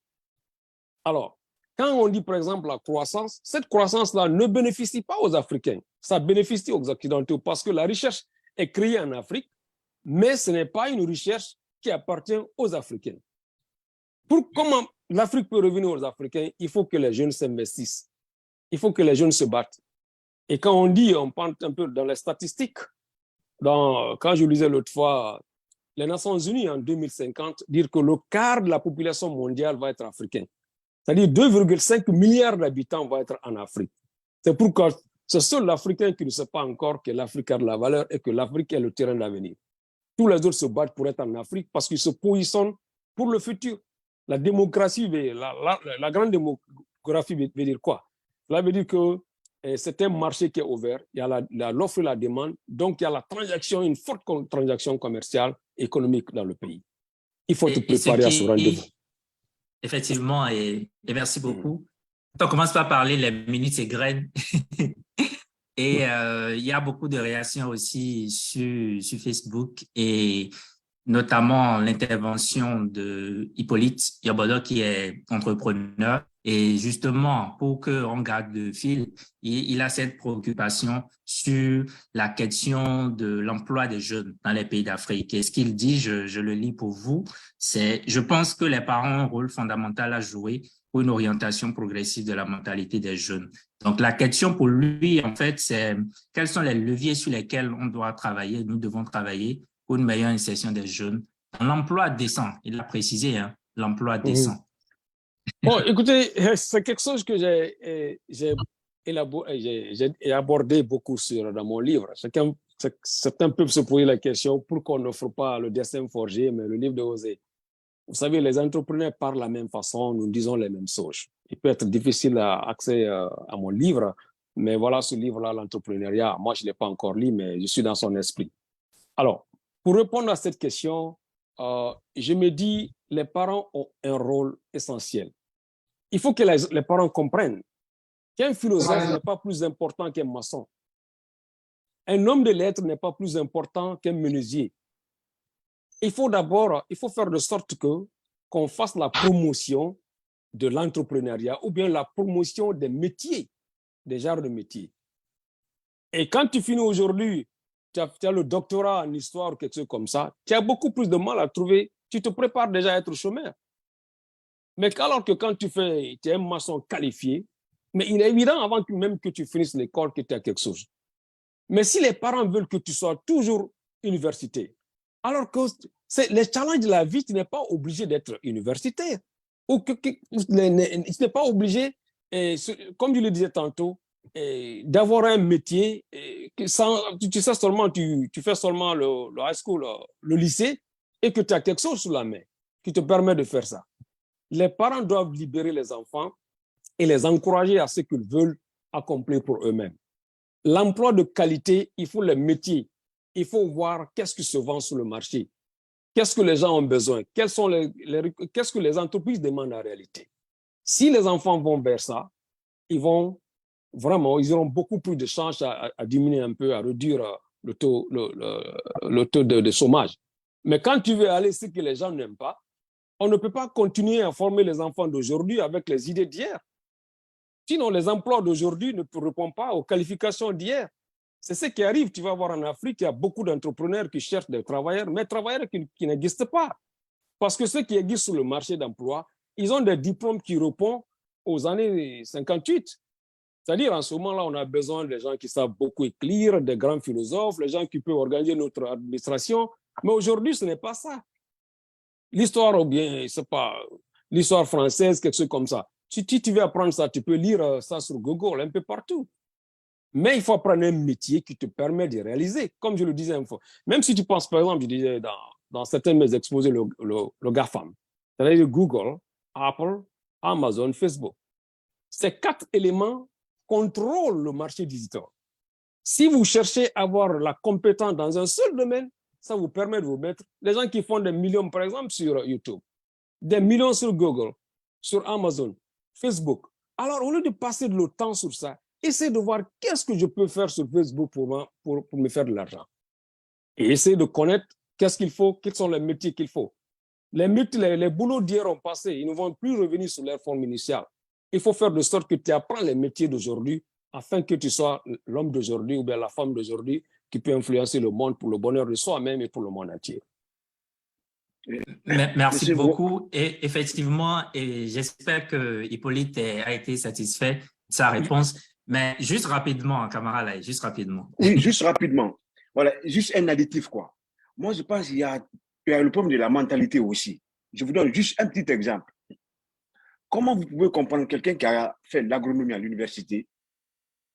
Alors, quand on dit, par exemple, la croissance, cette croissance-là ne bénéficie pas aux Africains. Ça bénéficie aux Occidentaux parce que la recherche est créée en Afrique, mais ce n'est pas une recherche qui appartient aux Africains. Pour comment l'Afrique peut revenir aux Africains, il faut que les jeunes s'investissent. Il faut que les jeunes se battent. Et quand on dit, on parle un peu dans les statistiques, quand je lisais l'autre fois, les Nations Unies en 2050 dire que le quart de la population mondiale va être africain. C'est-à-dire 2,5 milliards d'habitants vont être en Afrique. C'est pourquoi c'est seul l'Africain qui ne sait pas encore que l'Afrique a de la valeur et que l'Afrique est le terrain d'avenir. Tous les autres se battent pour être en Afrique parce qu'ils se positionnent pour le futur. La démocratie, la grande démographie veut dire quoi? Cela veut dire que c'est un marché qui est ouvert, il y a l'offre et la demande, donc il y a la transaction, une forte transaction commerciale, économique dans le pays. Il faut te préparer à ce rendez-vous. Effectivement, et merci beaucoup. On commence par parler les minutes et graines. Et il y a beaucoup de réactions aussi sur Facebook et notamment l'intervention de Hippolyte Yobodo qui est entrepreneur. Et justement, pour qu'on garde le fil, il a cette préoccupation sur la question de l'emploi des jeunes dans les pays d'Afrique. Et ce qu'il dit, je le lis pour vous, c'est « Je pense que les parents ont un rôle fondamental à jouer pour une orientation progressive de la mentalité des jeunes. » Donc, la question pour lui, en fait, c'est quels sont les leviers sur lesquels on doit travailler, nous devons travailler pour une meilleure insertion des jeunes dans l'emploi décent. Il l'a précisé, hein, l'emploi décent. Bon, écoutez, c'est quelque chose que j'ai abordé beaucoup dans mon livre. Certains peuvent se poser la question pourquoi on n'offre pas le dessin forgé, mais le livre de Osé. Vous savez, les entrepreneurs parlent de la même façon, nous disons les mêmes choses. Il peut être difficile d'accéder à mon livre, mais voilà ce livre-là, l'entrepreneuriat. Moi, je ne l'ai pas encore lu, mais je suis dans son esprit. Alors, pour répondre à cette question, je me dis, les parents ont un rôle essentiel. Il faut que les parents comprennent qu'un philosophe n'est pas plus important qu'un maçon. Un homme de lettres n'est pas plus important qu'un menuisier. Il faut faire de sorte qu'on fasse la promotion de l'entrepreneuriat ou bien la promotion des métiers, des genres de métiers. Et quand tu finis aujourd'hui as le doctorat en histoire ou quelque chose comme ça, tu as beaucoup plus de mal à trouver, tu te prépares déjà à être chômeur. Mais alors que quand tu es un maçon qualifié, mais il est évident avant même que tu finisses l'école que tu as quelque chose. Mais si les parents veulent que tu sois toujours universitaire, alors que les challenges de la vie, tu n'es pas obligé d'être universitaire. Ou tu n'es pas obligé, comme je le disais tantôt, d'avoir un métier, tu sais seulement, tu fais seulement le high school, le lycée, et que tu as quelque chose sous la main qui te permet de faire ça. Les parents doivent libérer les enfants et les encourager à ce qu'ils veulent accomplir pour eux-mêmes. L'emploi de qualité, il faut les métiers. Il faut voir qu'est-ce qui se vend sur le marché. Qu'est-ce que les gens ont besoin? Qu'est-ce que les entreprises demandent en réalité? Si les enfants vont vers ça, ils auront beaucoup plus de chances à diminuer un peu, à réduire le taux de chômage. Mais quand tu veux aller ce que les gens n'aiment pas, on ne peut pas continuer à former les enfants d'aujourd'hui avec les idées d'hier. Sinon, les emplois d'aujourd'hui ne répondent pas aux qualifications d'hier. C'est ce qui arrive. Tu vas voir en Afrique, il y a beaucoup d'entrepreneurs qui cherchent des travailleurs, mais travailleurs qui n'existent pas. Parce que ceux qui existent sur le marché d'emploi, ils ont des diplômes qui répondent aux années 58. C'est-à-dire, en ce moment-là, on a besoin des gens qui savent beaucoup écrire, des grands philosophes, les gens qui peuvent organiser notre administration. Mais aujourd'hui, ce n'est pas ça. L'histoire, ou bien, c'est pas l'histoire française, quelque chose comme ça. Si tu veux apprendre ça, tu peux lire ça sur Google, un peu partout. Mais il faut apprendre un métier qui te permet de réaliser. Comme je le disais une fois. Même si tu penses, par exemple, je disais dans certains de mes exposés, le GAFAM, c'est-à-dire Google, Apple, Amazon, Facebook. Ces 4 éléments contrôlent le marché digital. Si vous cherchez à avoir la compétence dans un seul domaine, ça vous permet de vous mettre. Les gens qui font des millions, par exemple, sur YouTube, des millions sur Google, sur Amazon, Facebook. Alors, au lieu de passer le temps sur ça, essayez de voir qu'est-ce que je peux faire sur Facebook pour me faire de l'argent. Et essayez de connaître qu'est-ce qu'il faut, quels sont les métiers qu'il faut. Les boulots d'hier ont passé, ils ne vont plus revenir sur leur forme initiale. Il faut faire de sorte que tu apprends les métiers d'aujourd'hui afin que tu sois l'homme d'aujourd'hui ou bien la femme d'aujourd'hui qui peut influencer le monde pour le bonheur de soi-même et pour le monde entier. Merci beaucoup. Et effectivement, j'espère que Hippolyte a été satisfait de sa réponse. Mais juste rapidement, camarade, juste rapidement. Oui, juste rapidement. Voilà, juste un additif, quoi. Moi, je pense qu'il y a le problème de la mentalité aussi. Je vous donne juste un petit exemple. Comment vous pouvez comprendre quelqu'un qui a fait l'agronomie à l'université,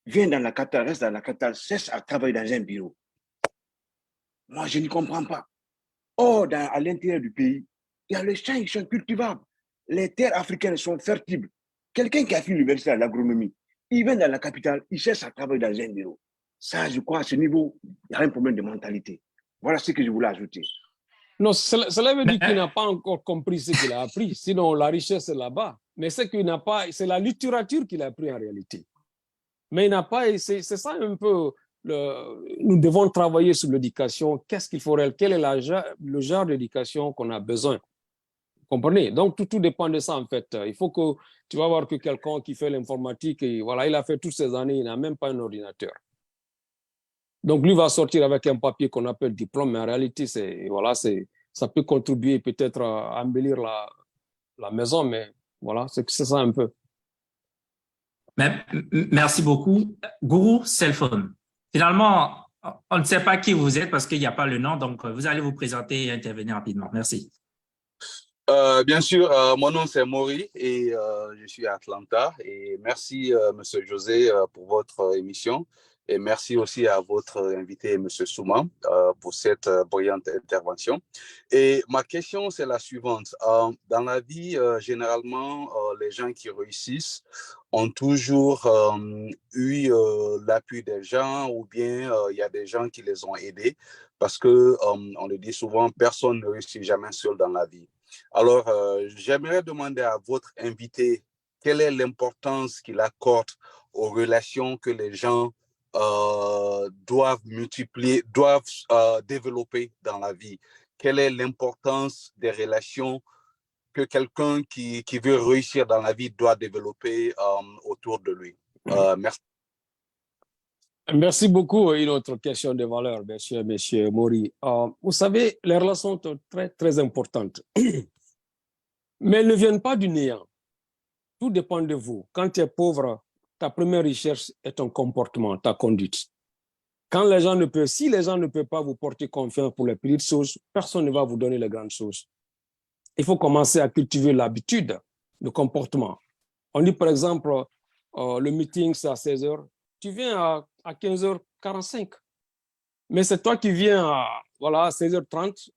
vient dans la capitale, reste dans la capitale, cesse à travailler dans un bureau? Moi, je ne comprends pas. Or, à l'intérieur du pays, il y a les champs qui sont cultivables. Les terres africaines sont fertiles. Quelqu'un qui a fait l'université à l'agronomie, il vient dans la capitale, il cherche à travailler dans un bureau. Ça, je crois, à ce niveau, il y a un problème de mentalité. Voilà ce que je voulais ajouter. Non, cela veut dire qu'il n'a pas encore compris ce qu'il a appris. Sinon, la richesse est là-bas. Mais c'est qu'il n'a pas, c'est la littérature qu'il a appris en réalité. Mais il n'a pas, c'est ça un peu, nous devons travailler sur l'éducation. Qu'est-ce qu'il faudrait, quel est le genre d'éducation qu'on a besoin? Vous comprenez? Donc, tout dépend de ça, en fait. Il faut que, tu vas voir que quelqu'un qui fait l'informatique, voilà, il a fait toutes ces années, il n'a même pas un ordinateur. Donc, lui va sortir avec un papier qu'on appelle diplôme, mais en réalité, ça peut contribuer peut-être à embellir la maison, mais voilà, c'est ça un peu. Merci beaucoup. Gourou Cellphone. Finalement, on ne sait pas qui vous êtes parce qu'il n'y a pas le nom, donc vous allez vous présenter et intervenir rapidement. Merci. Bien sûr, mon nom c'est Maury et je suis à Atlanta. Et merci, Monsieur José, pour votre émission. Et merci aussi à votre invité, M. Souma, pour cette brillante intervention. Et ma question, c'est la suivante. Dans la vie, généralement, les gens qui réussissent ont toujours eu l'appui des gens ou bien il y a des gens qui les ont aidés parce que, on le dit souvent, personne ne réussit jamais seul dans la vie. Alors, j'aimerais demander à votre invité quelle est l'importance qu'il accorde aux relations que les gens doivent développer dans la vie. Quelle est l'importance des relations que quelqu'un qui veut réussir dans la vie doit développer autour de lui? Merci. Merci beaucoup. Une autre question de valeur, monsieur Maury. Vous savez, les relations sont très, très importantes. Mais elles ne viennent pas du néant. Tout dépend de vous. Quand tu es pauvre, ta première recherche est ton comportement, ta conduite. Quand les gens ne peuvent, si les gens ne peuvent pas vous porter confiance pour les petites choses, personne ne va vous donner les grandes choses. Il faut commencer à cultiver l'habitude, le comportement. On dit par exemple, le meeting c'est à 16h, tu viens à 15h45. Mais c'est toi qui viens à 16h30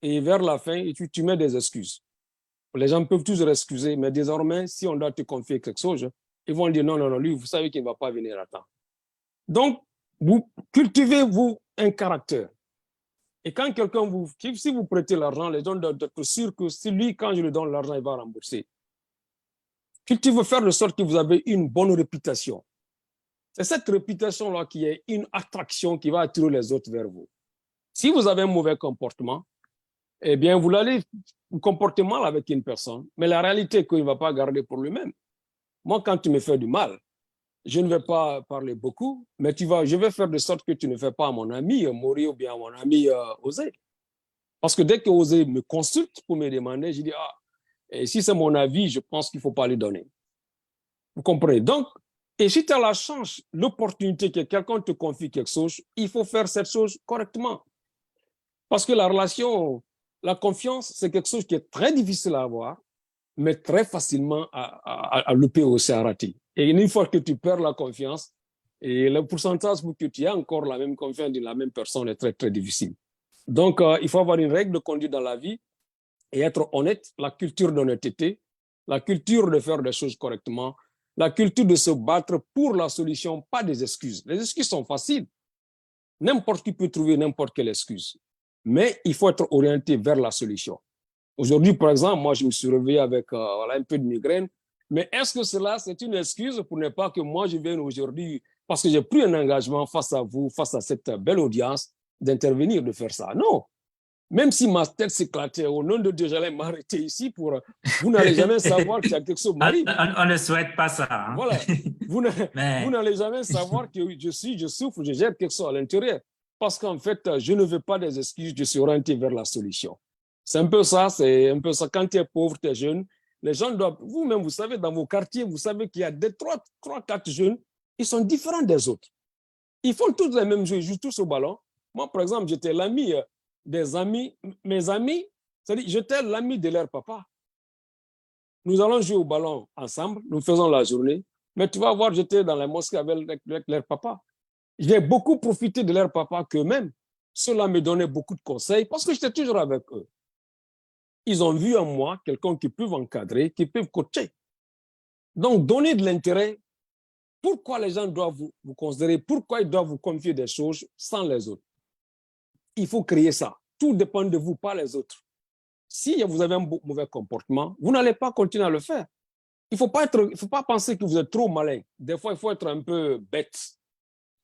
et vers la fin, et tu mets des excuses. Les gens peuvent toujours excuser, mais désormais, si on doit te confier quelque chose, ils vont dire non, lui, vous savez qu'il ne va pas venir à temps. Donc, vous cultivez-vous un caractère. Et quand quelqu'un si vous prêtez l'argent, les gens doivent être sûrs que c'est lui, quand je lui donne l'argent, il va rembourser. Cultivez, faire de sorte que vous avez une bonne réputation. C'est cette réputation-là qui est une attraction qui va attirer les autres vers vous. Si vous avez un mauvais comportement, eh bien, vous allez vous comporter mal avec une personne, mais la réalité est qu'il ne va pas garder pour lui-même. Moi, quand tu me fais du mal, je ne vais pas parler beaucoup, mais je vais faire de sorte que tu ne fais pas à mon ami Maury ou bien à mon ami Osé. Parce que dès que Osé me consulte pour me demander, je dis, et si c'est mon avis, je pense qu'il ne faut pas lui donner. Vous comprenez? Donc, et si tu as la chance, l'opportunité que quelqu'un te confie quelque chose, il faut faire cette chose correctement. Parce que la relation, la confiance, c'est quelque chose qui est très difficile à avoir, mais très facilement à louper aussi, à rater. Et une fois que tu perds la confiance, et le pourcentage pour que tu aies encore la même confiance de la même personne est très, très difficile. Donc, il faut avoir une règle de conduite dans la vie et être honnête, la culture d'honnêteté, la culture de faire des choses correctement, la culture de se battre pour la solution, pas des excuses. Les excuses sont faciles. N'importe qui peut trouver n'importe quelle excuse. Mais il faut être orienté vers la solution. Aujourd'hui, par exemple, moi, je me suis réveillé avec un peu de migraine. Mais est-ce que cela, c'est une excuse pour ne pas que moi, je vienne aujourd'hui, parce que j'ai pris un engagement face à vous, face à cette belle audience, d'intervenir, de faire ça? Non. Même si ma tête s'éclatait, au nom de Dieu, j'allais m'arrêter ici pour... Vous n'allez jamais savoir qu'il y a quelque chose qui m'arrive. On ne souhaite pas ça. Hein? Voilà. Vous n'allez jamais savoir que je souffre, je gère quelque chose à l'intérieur. Parce qu'en fait, je ne veux pas des excuses, je suis orienté vers la solution. C'est un peu ça, Quand tu es pauvre, tu es jeune, les gens doivent... Vous-même, vous savez, dans vos quartiers, vous savez qu'il y a 3-4 jeunes, ils sont différents des autres. Ils font tous les mêmes jeux, ils jouent tous au ballon. Moi, par exemple, j'étais l'ami... des amis, mes amis, c'est-à-dire j'étais l'ami de leur papa. Nous allons jouer au ballon ensemble, nous faisons la journée, mais tu vas voir, j'étais dans la mosquée avec leur papa. J'ai beaucoup profité de leur papa qu'eux-mêmes. Cela me donnait beaucoup de conseils parce que j'étais toujours avec eux. Ils ont vu en moi quelqu'un qui peut encadrer, qui peut coacher. Donc, donner de l'intérêt. Pourquoi les gens doivent vous considérer, pourquoi ils doivent vous confier des choses sans les autres? Il faut créer ça. Tout dépend de vous, pas les autres. Si vous avez un mauvais comportement, vous n'allez pas continuer à le faire. Il ne faut pas penser que vous êtes trop malin. Des fois, il faut être un peu bête,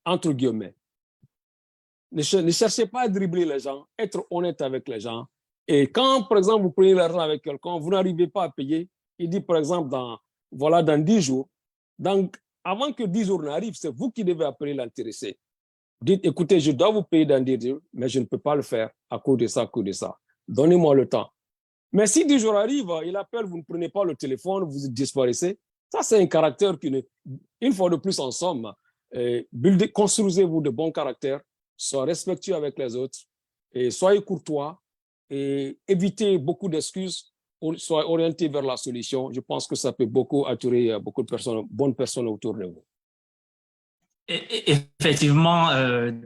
entre guillemets. Ne cherchez pas à dribbler les gens, être honnête avec les gens. Et quand, par exemple, vous prenez l'argent avec quelqu'un, vous n'arrivez pas à payer, il dit, par exemple, dans 10 jours. Donc, avant que 10 jours n'arrivent, c'est vous qui devez appeler l'intéressé. Dites, écoutez, je dois vous payer dans 10 jours, mais je ne peux pas le faire à cause de ça, Donnez-moi le temps. Mais si 10 jours arrivent, il appelle, vous ne prenez pas le téléphone, vous disparaissez. Ça, c'est un caractère une fois de plus, en somme, construisez-vous de bons caractères, soyez respectueux avec les autres, et soyez courtois, et évitez beaucoup d'excuses, soyez orientés vers la solution. Je pense que ça peut beaucoup attirer beaucoup de personnes, bonnes personnes autour de vous. Effectivement,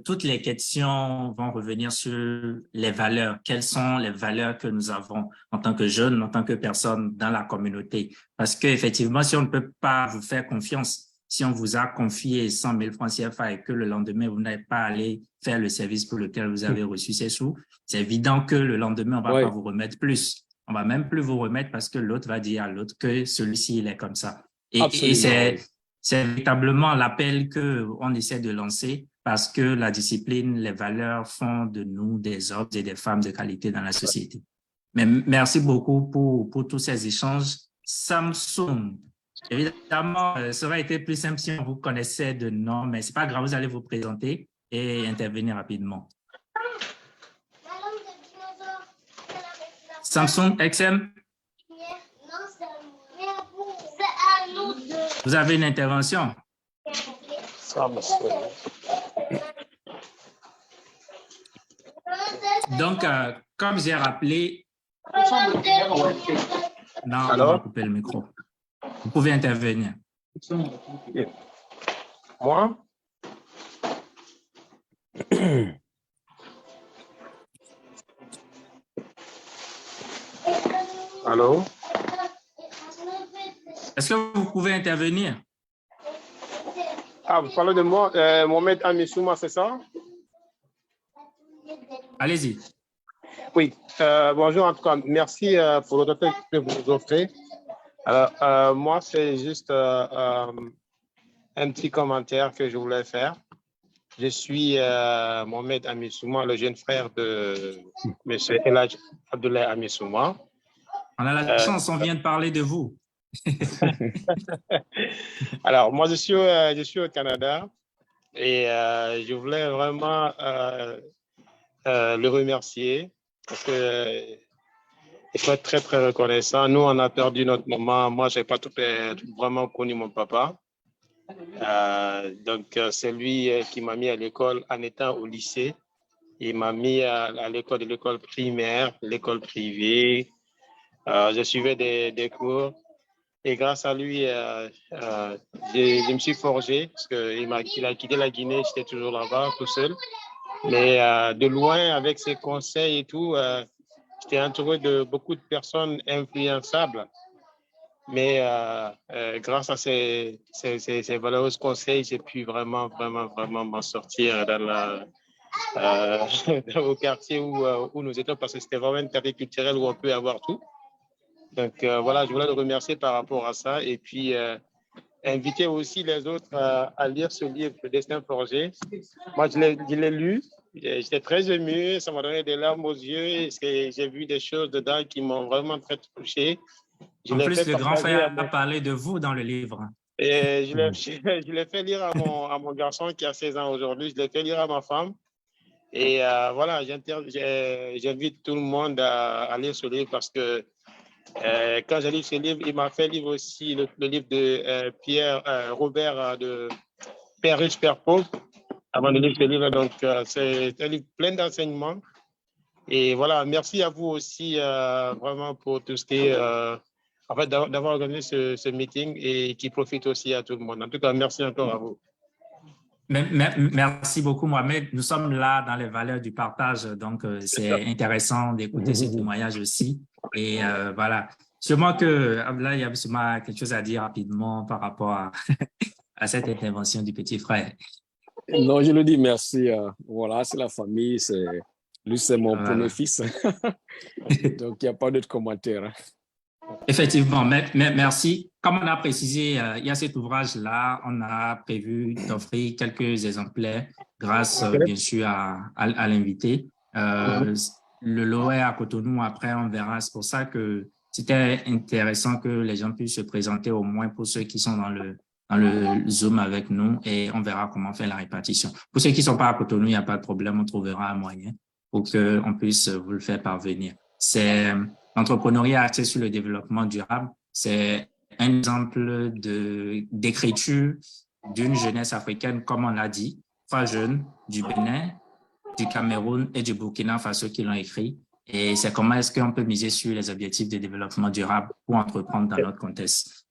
toutes les questions vont revenir sur les valeurs. Quelles sont les valeurs que nous avons en tant que jeunes, en tant que personnes dans la communauté? Parce qu'effectivement, si on ne peut pas vous faire confiance, si on vous a confié 100 000 francs CFA et que le lendemain, vous n'avez pas allé faire le service pour lequel vous avez reçu ces sous, c'est évident que le lendemain, on ne va pas vous remettre plus. On ne va même plus vous remettre parce que l'autre va dire à l'autre que celui-ci, il est comme ça. Et c'est véritablement l'appel qu'on essaie de lancer parce que la discipline, les valeurs font de nous des hommes et des femmes de qualité dans la société. Mais merci beaucoup pour tous ces échanges. Samsung, Évidemment, ça aurait été plus simple si on vous connaissait de nom, mais ce n'est pas grave, vous allez vous présenter et intervenir rapidement. Samsung XM, vous avez une intervention? Donc, comme j'ai rappelé... Non, on va couper le micro. Vous pouvez intervenir. Moi? Allô? Est-ce que vous pouvez intervenir? Ah, vous parlez de moi, Mohamed Amissouma, c'est ça? Allez-y. Oui, bonjour en tout cas, merci pour l'autorité que vous nous offrez. Alors, moi, c'est juste un petit commentaire que je voulais faire. Je suis Mohamed Amissouma, le jeune frère de M. Elhadj Abdoulaye Amissouma. On a la chance, on vient de parler de vous. Alors, moi, je suis au Canada et je voulais vraiment le remercier parce que il faut être très, très reconnaissant. Nous, on a perdu notre maman. Moi, je n'ai pas vraiment connu mon papa. Donc, c'est lui qui m'a mis à l'école en étant au lycée. Il m'a mis à l'école primaire, l'école privée. Je suivais des cours. Et grâce à lui, je me suis forgé parce qu'il a quitté la Guinée. J'étais toujours là-bas, tout seul. Mais de loin, avec ses conseils et tout, j'étais entouré de beaucoup de personnes influençables. Mais grâce à ces valeureux conseils, j'ai pu vraiment m'en sortir au quartier où nous étions, parce que c'était vraiment une quartier culturel où on peut avoir tout. Donc voilà, je voulais le remercier par rapport à ça et puis inviter aussi les autres à lire ce livre, Le Destin forgé. Moi, je l'ai lu. J'étais très ému, ça m'a donné des larmes aux yeux. J'ai vu des choses dedans qui m'ont vraiment très touché. En plus, le grand frère a parlé de vous dans le livre. Et je l'ai fait lire à mon garçon qui a 16 ans aujourd'hui. Je l'ai fait lire à ma femme. Et voilà, j'invite tout le monde à lire ce livre parce que quand j'ai lu ce livre, il m'a fait lire aussi le livre de Robert de Père riche, Père pauvre, avant de lire ce livre. Donc, c'est un livre plein d'enseignements. Et voilà, merci à vous aussi vraiment pour tout ce qui est, en fait, d'avoir organisé ce meeting et qui profite aussi à tout le monde. En tout cas, merci encore à vous. Merci beaucoup, Mohamed. Nous sommes là dans les valeurs du partage, donc c'est intéressant d'écouter ce témoignage aussi. Et voilà, sûrement que Abdoulaye Amissouma a quelque chose à dire rapidement par rapport à cette intervention du petit frère. Non, je le dis merci. Voilà, c'est la famille. Lui, c'est mon premier fils. Donc, il n'y a pas d'autres commentaires. Effectivement, merci. Comme on a précisé, il y a cet ouvrage-là, on a prévu d'offrir quelques exemplaires grâce, bien sûr, à l'invité. Le lot est à Cotonou, après, on verra. C'est pour ça que c'était intéressant que les gens puissent se présenter, au moins pour ceux qui sont dans le Zoom avec nous, et on verra comment faire la répartition. Pour ceux qui ne sont pas à Cotonou, il n'y a pas de problème, on trouvera un moyen pour qu'on puisse vous le faire parvenir. C'est l'entrepreneuriat axé sur le développement durable. C'est un exemple d'écriture d'une jeunesse africaine, comme on l'a dit, 3 jeunes du Bénin, du Cameroun et du Burkina Faso qui l'ont écrit. Et c'est comment est-ce qu'on peut miser sur les objectifs de développement durable pour entreprendre dans notre contexte.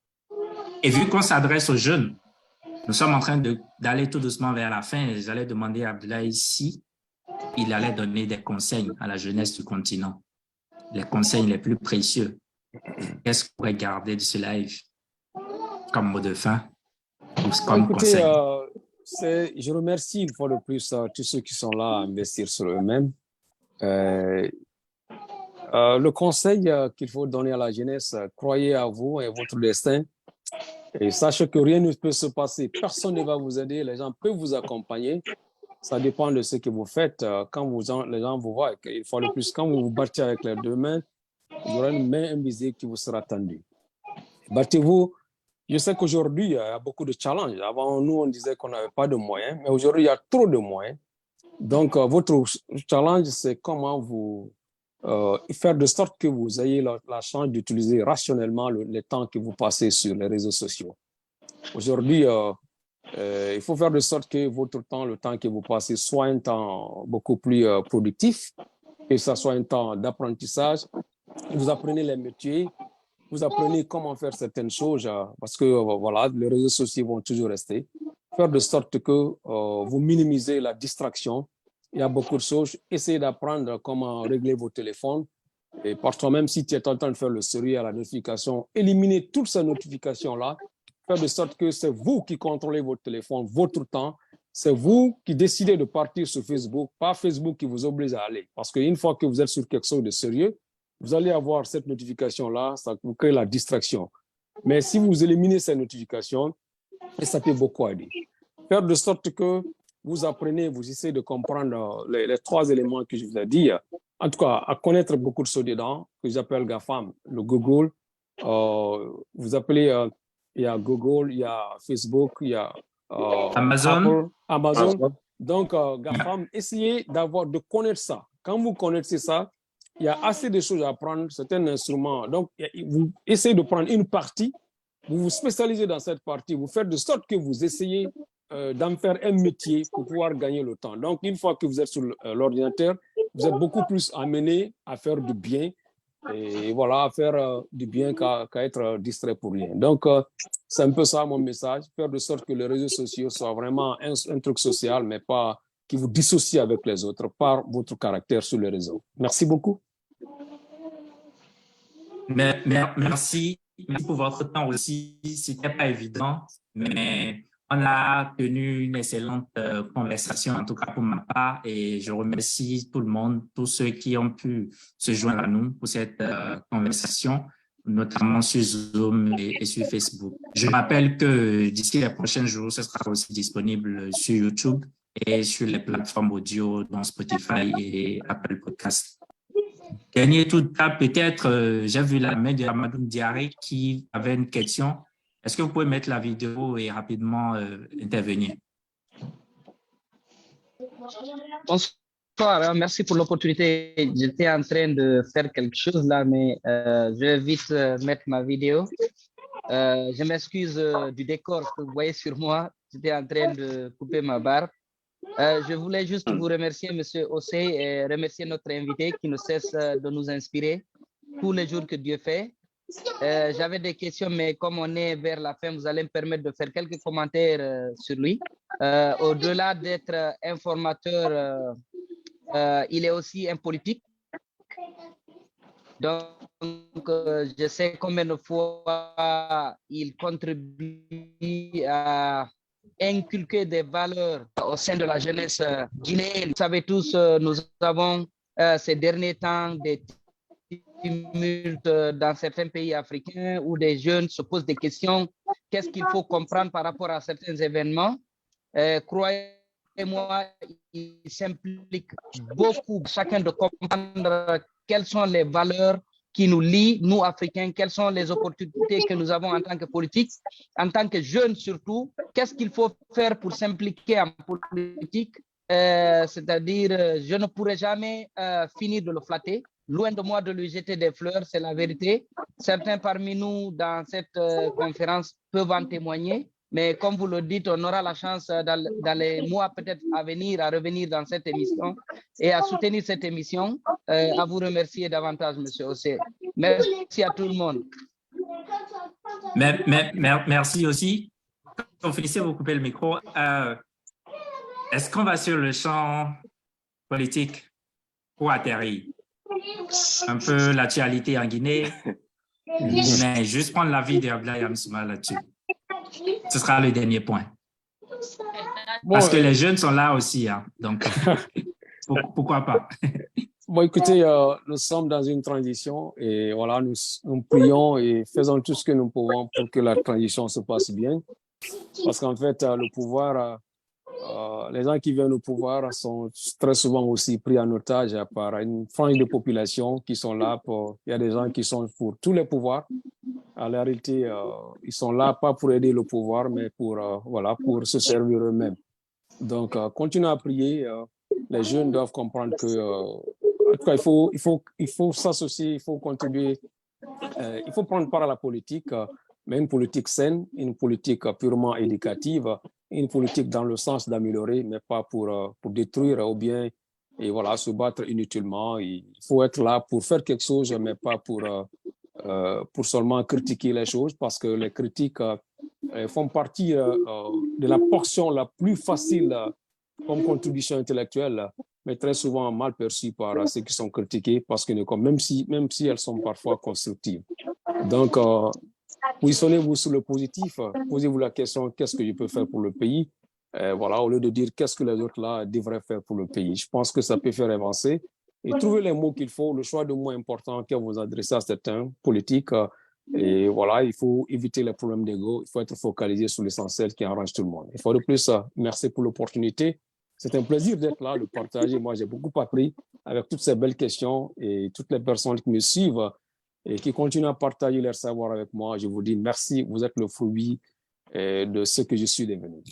Et vu qu'on s'adresse aux jeunes, nous sommes en train d'aller tout doucement vers la fin. J'allais demander à Abdoulaye si il allait donner des conseils à la jeunesse du continent, les conseils les plus précieux. Qu'est-ce qu'on pourrait garder de ce live comme mot de fin ou comme conseil? Je remercie une fois de plus tous ceux qui sont là à investir sur eux-mêmes. Le conseil qu'il faut donner à la jeunesse, croyez à vous et à votre destin. Et sachez que rien ne peut se passer. Personne ne va vous aider. Les gens peuvent vous accompagner. Ça dépend de ce que vous faites. Quand les gens vous voient, une fois de plus, quand vous vous battez avec les 2 mains, il y aura une main invisible qui vous sera tendue. Battez-vous Je sais qu'aujourd'hui, il y a beaucoup de challenges. Avant, nous, on disait qu'on n'avait pas de moyens, mais aujourd'hui, il y a trop de moyens. Donc, votre challenge, c'est comment vous faire de sorte que vous ayez la chance d'utiliser rationnellement le temps que vous passez sur les réseaux sociaux. Aujourd'hui, il faut faire de sorte que votre temps, le temps que vous passez, soit un temps beaucoup plus productif, que ce soit un temps d'apprentissage. Vous apprenez les métiers, vous apprenez comment faire certaines choses, parce que voilà, les réseaux sociaux vont toujours rester. Faire de sorte que vous minimisez la distraction. Il y a beaucoup de choses. Essayez d'apprendre comment régler vos téléphones. Et parfois, même si tu es en train de faire le sérieux à la notification, éliminez toutes ces notifications-là. Faire de sorte que c'est vous qui contrôlez votre téléphone, votre temps. C'est vous qui décidez de partir sur Facebook, pas Facebook qui vous oblige à aller. Parce qu'une fois que vous êtes sur quelque chose de sérieux, vous allez avoir cette notification-là, ça vous crée la distraction. Mais si vous éliminez ces notifications, et ça peut beaucoup aider. Faire de sorte que vous apprenez, vous essayez de comprendre les 3 éléments que je vous ai dit. En tout cas, à connaître beaucoup de choses dedans, que j'appelle GAFAM, le Google. Vous appelez, il y a Google, il y a Facebook, il y a Amazon. Amazon. Donc, GAFAM, essayez de connaître ça. Quand vous connaissez ça, il y a assez de choses à apprendre. C'est un instrument. Donc, vous essayez de prendre une partie, vous vous spécialisez dans cette partie, vous faites de sorte que vous essayez d'en faire un métier pour pouvoir gagner le temps. Donc, une fois que vous êtes sur l'ordinateur, vous êtes beaucoup plus amené à faire du bien et voilà, à faire du bien qu'à être distrait pour rien. Donc, c'est un peu ça mon message, faire de sorte que les réseaux sociaux soient vraiment un truc social, mais pas qui vous dissocie avec les autres par votre caractère sur les réseaux. Merci beaucoup. Merci pour votre temps aussi. C'était pas évident, mais on a tenu une excellente conversation, en tout cas pour ma part, et je remercie tout le monde, tous ceux qui ont pu se joindre à nous pour cette conversation, notamment sur Zoom et sur Facebook. Je rappelle que d'ici les prochains jours, ce sera aussi disponible sur YouTube et sur les plateformes audio, dont Spotify et Apple Podcasts. Dernier tout cas, peut-être, j'ai vu la main de Amadou Diaré qui avait une question. Est-ce que vous pouvez mettre la vidéo et rapidement intervenir? Bonsoir, merci pour l'opportunité. J'étais en train de faire quelque chose là, mais je vais vite mettre ma vidéo. Je m'excuse du décor que vous voyez sur moi. J'étais en train de couper ma barbe. Je voulais juste vous remercier, Monsieur Ossé, et remercier notre invité qui ne cesse de nous inspirer tous les jours que Dieu fait. J'avais des questions, mais comme on est vers la fin, vous allez me permettre de faire quelques commentaires sur lui. Au-delà d'être informateur, il est aussi un politique. Donc, je sais combien de fois il contribue à inculquer des valeurs au sein de la jeunesse guinéenne. Vous savez tous, nous avons ces derniers temps des tumultes dans certains pays africains où des jeunes se posent des questions. Qu'est-ce qu'il faut comprendre par rapport à certains événements? Croyez-moi, il s'implique beaucoup, chacun de comprendre quelles sont les valeurs qui nous lient, nous Africains, quelles sont les opportunités que nous avons en tant que politiques, en tant que jeunes surtout, qu'est-ce qu'il faut faire pour s'impliquer en politique, c'est-à-dire je ne pourrai jamais finir de le flatter, loin de moi de lui jeter des fleurs, c'est la vérité. Certains parmi nous dans cette conférence peuvent en témoigner, mais comme vous le dites, on aura la chance dans les mois peut-être à venir, à revenir dans cette émission et à soutenir cette émission. À vous remercier davantage, Monsieur Ossé. Merci à tout le monde. Merci aussi. Quand vous finissez, vous coupez le micro. Est-ce qu'on va sur le champ politique pour atterrir? Un peu l'actualité en Guinée, mais juste prendre l'avis d'Abdoulaye Amsouma là-dessus. Ce sera le dernier point. Parce que les jeunes sont là aussi, hein, donc pourquoi pas? Bon, écoutez, nous sommes dans une transition et voilà, nous prions et faisons tout ce que nous pouvons pour que la transition se passe bien. Parce qu'en fait, le pouvoir, les gens qui viennent au pouvoir sont très souvent aussi pris en otage par une frange de population qui sont là pour. Il y a des gens qui sont pour tous les pouvoirs À la réalité, ils sont là pas pour aider le pouvoir, mais pour, voilà, pour se servir eux-mêmes. Donc, continuez à prier. Les jeunes doivent comprendre que, en tout cas, il faut s'associer, il faut contribuer, il faut prendre part à la politique, mais une politique saine, une politique purement éducative, une politique dans le sens d'améliorer, mais pas pour détruire ou bien, et voilà, se battre inutilement. Il faut être là pour faire quelque chose, mais pas pour seulement critiquer les choses, parce que les critiques font partie de la portion la plus facile comme contribution intellectuelle, mais très souvent mal perçue par ceux qui sont critiqués, parce que même si elles sont parfois constructives. Donc, positionnez-vous sur le positif, posez-vous la question, qu'est-ce que je peux faire pour le pays? Voilà, au lieu de dire qu'est-ce que les autres là devraient faire pour le pays. Je pense que ça peut faire avancer. Et trouver les mots qu'il faut, le choix de mots importants que vous adressez à certains politiques. Et voilà, il faut éviter les problèmes d'ego. Il faut être focalisé sur l'essentiel qui arrange tout le monde. Une fois de plus, merci pour l'opportunité. C'est un plaisir d'être là, de partager. Moi, j'ai beaucoup appris avec toutes ces belles questions et toutes les personnes qui me suivent et qui continuent à partager leur savoir avec moi. Je vous dis merci. Vous êtes le fruit de ce que je suis devenu.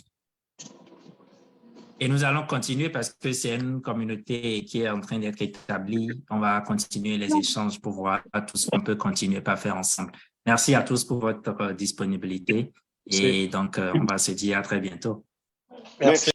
Et nous allons continuer parce que c'est une communauté qui est en train d'être établie. On va continuer les échanges pour voir tout ce qu'on peut continuer à faire ensemble. Merci à tous pour votre disponibilité. Et donc, on va se dire à très bientôt. Merci.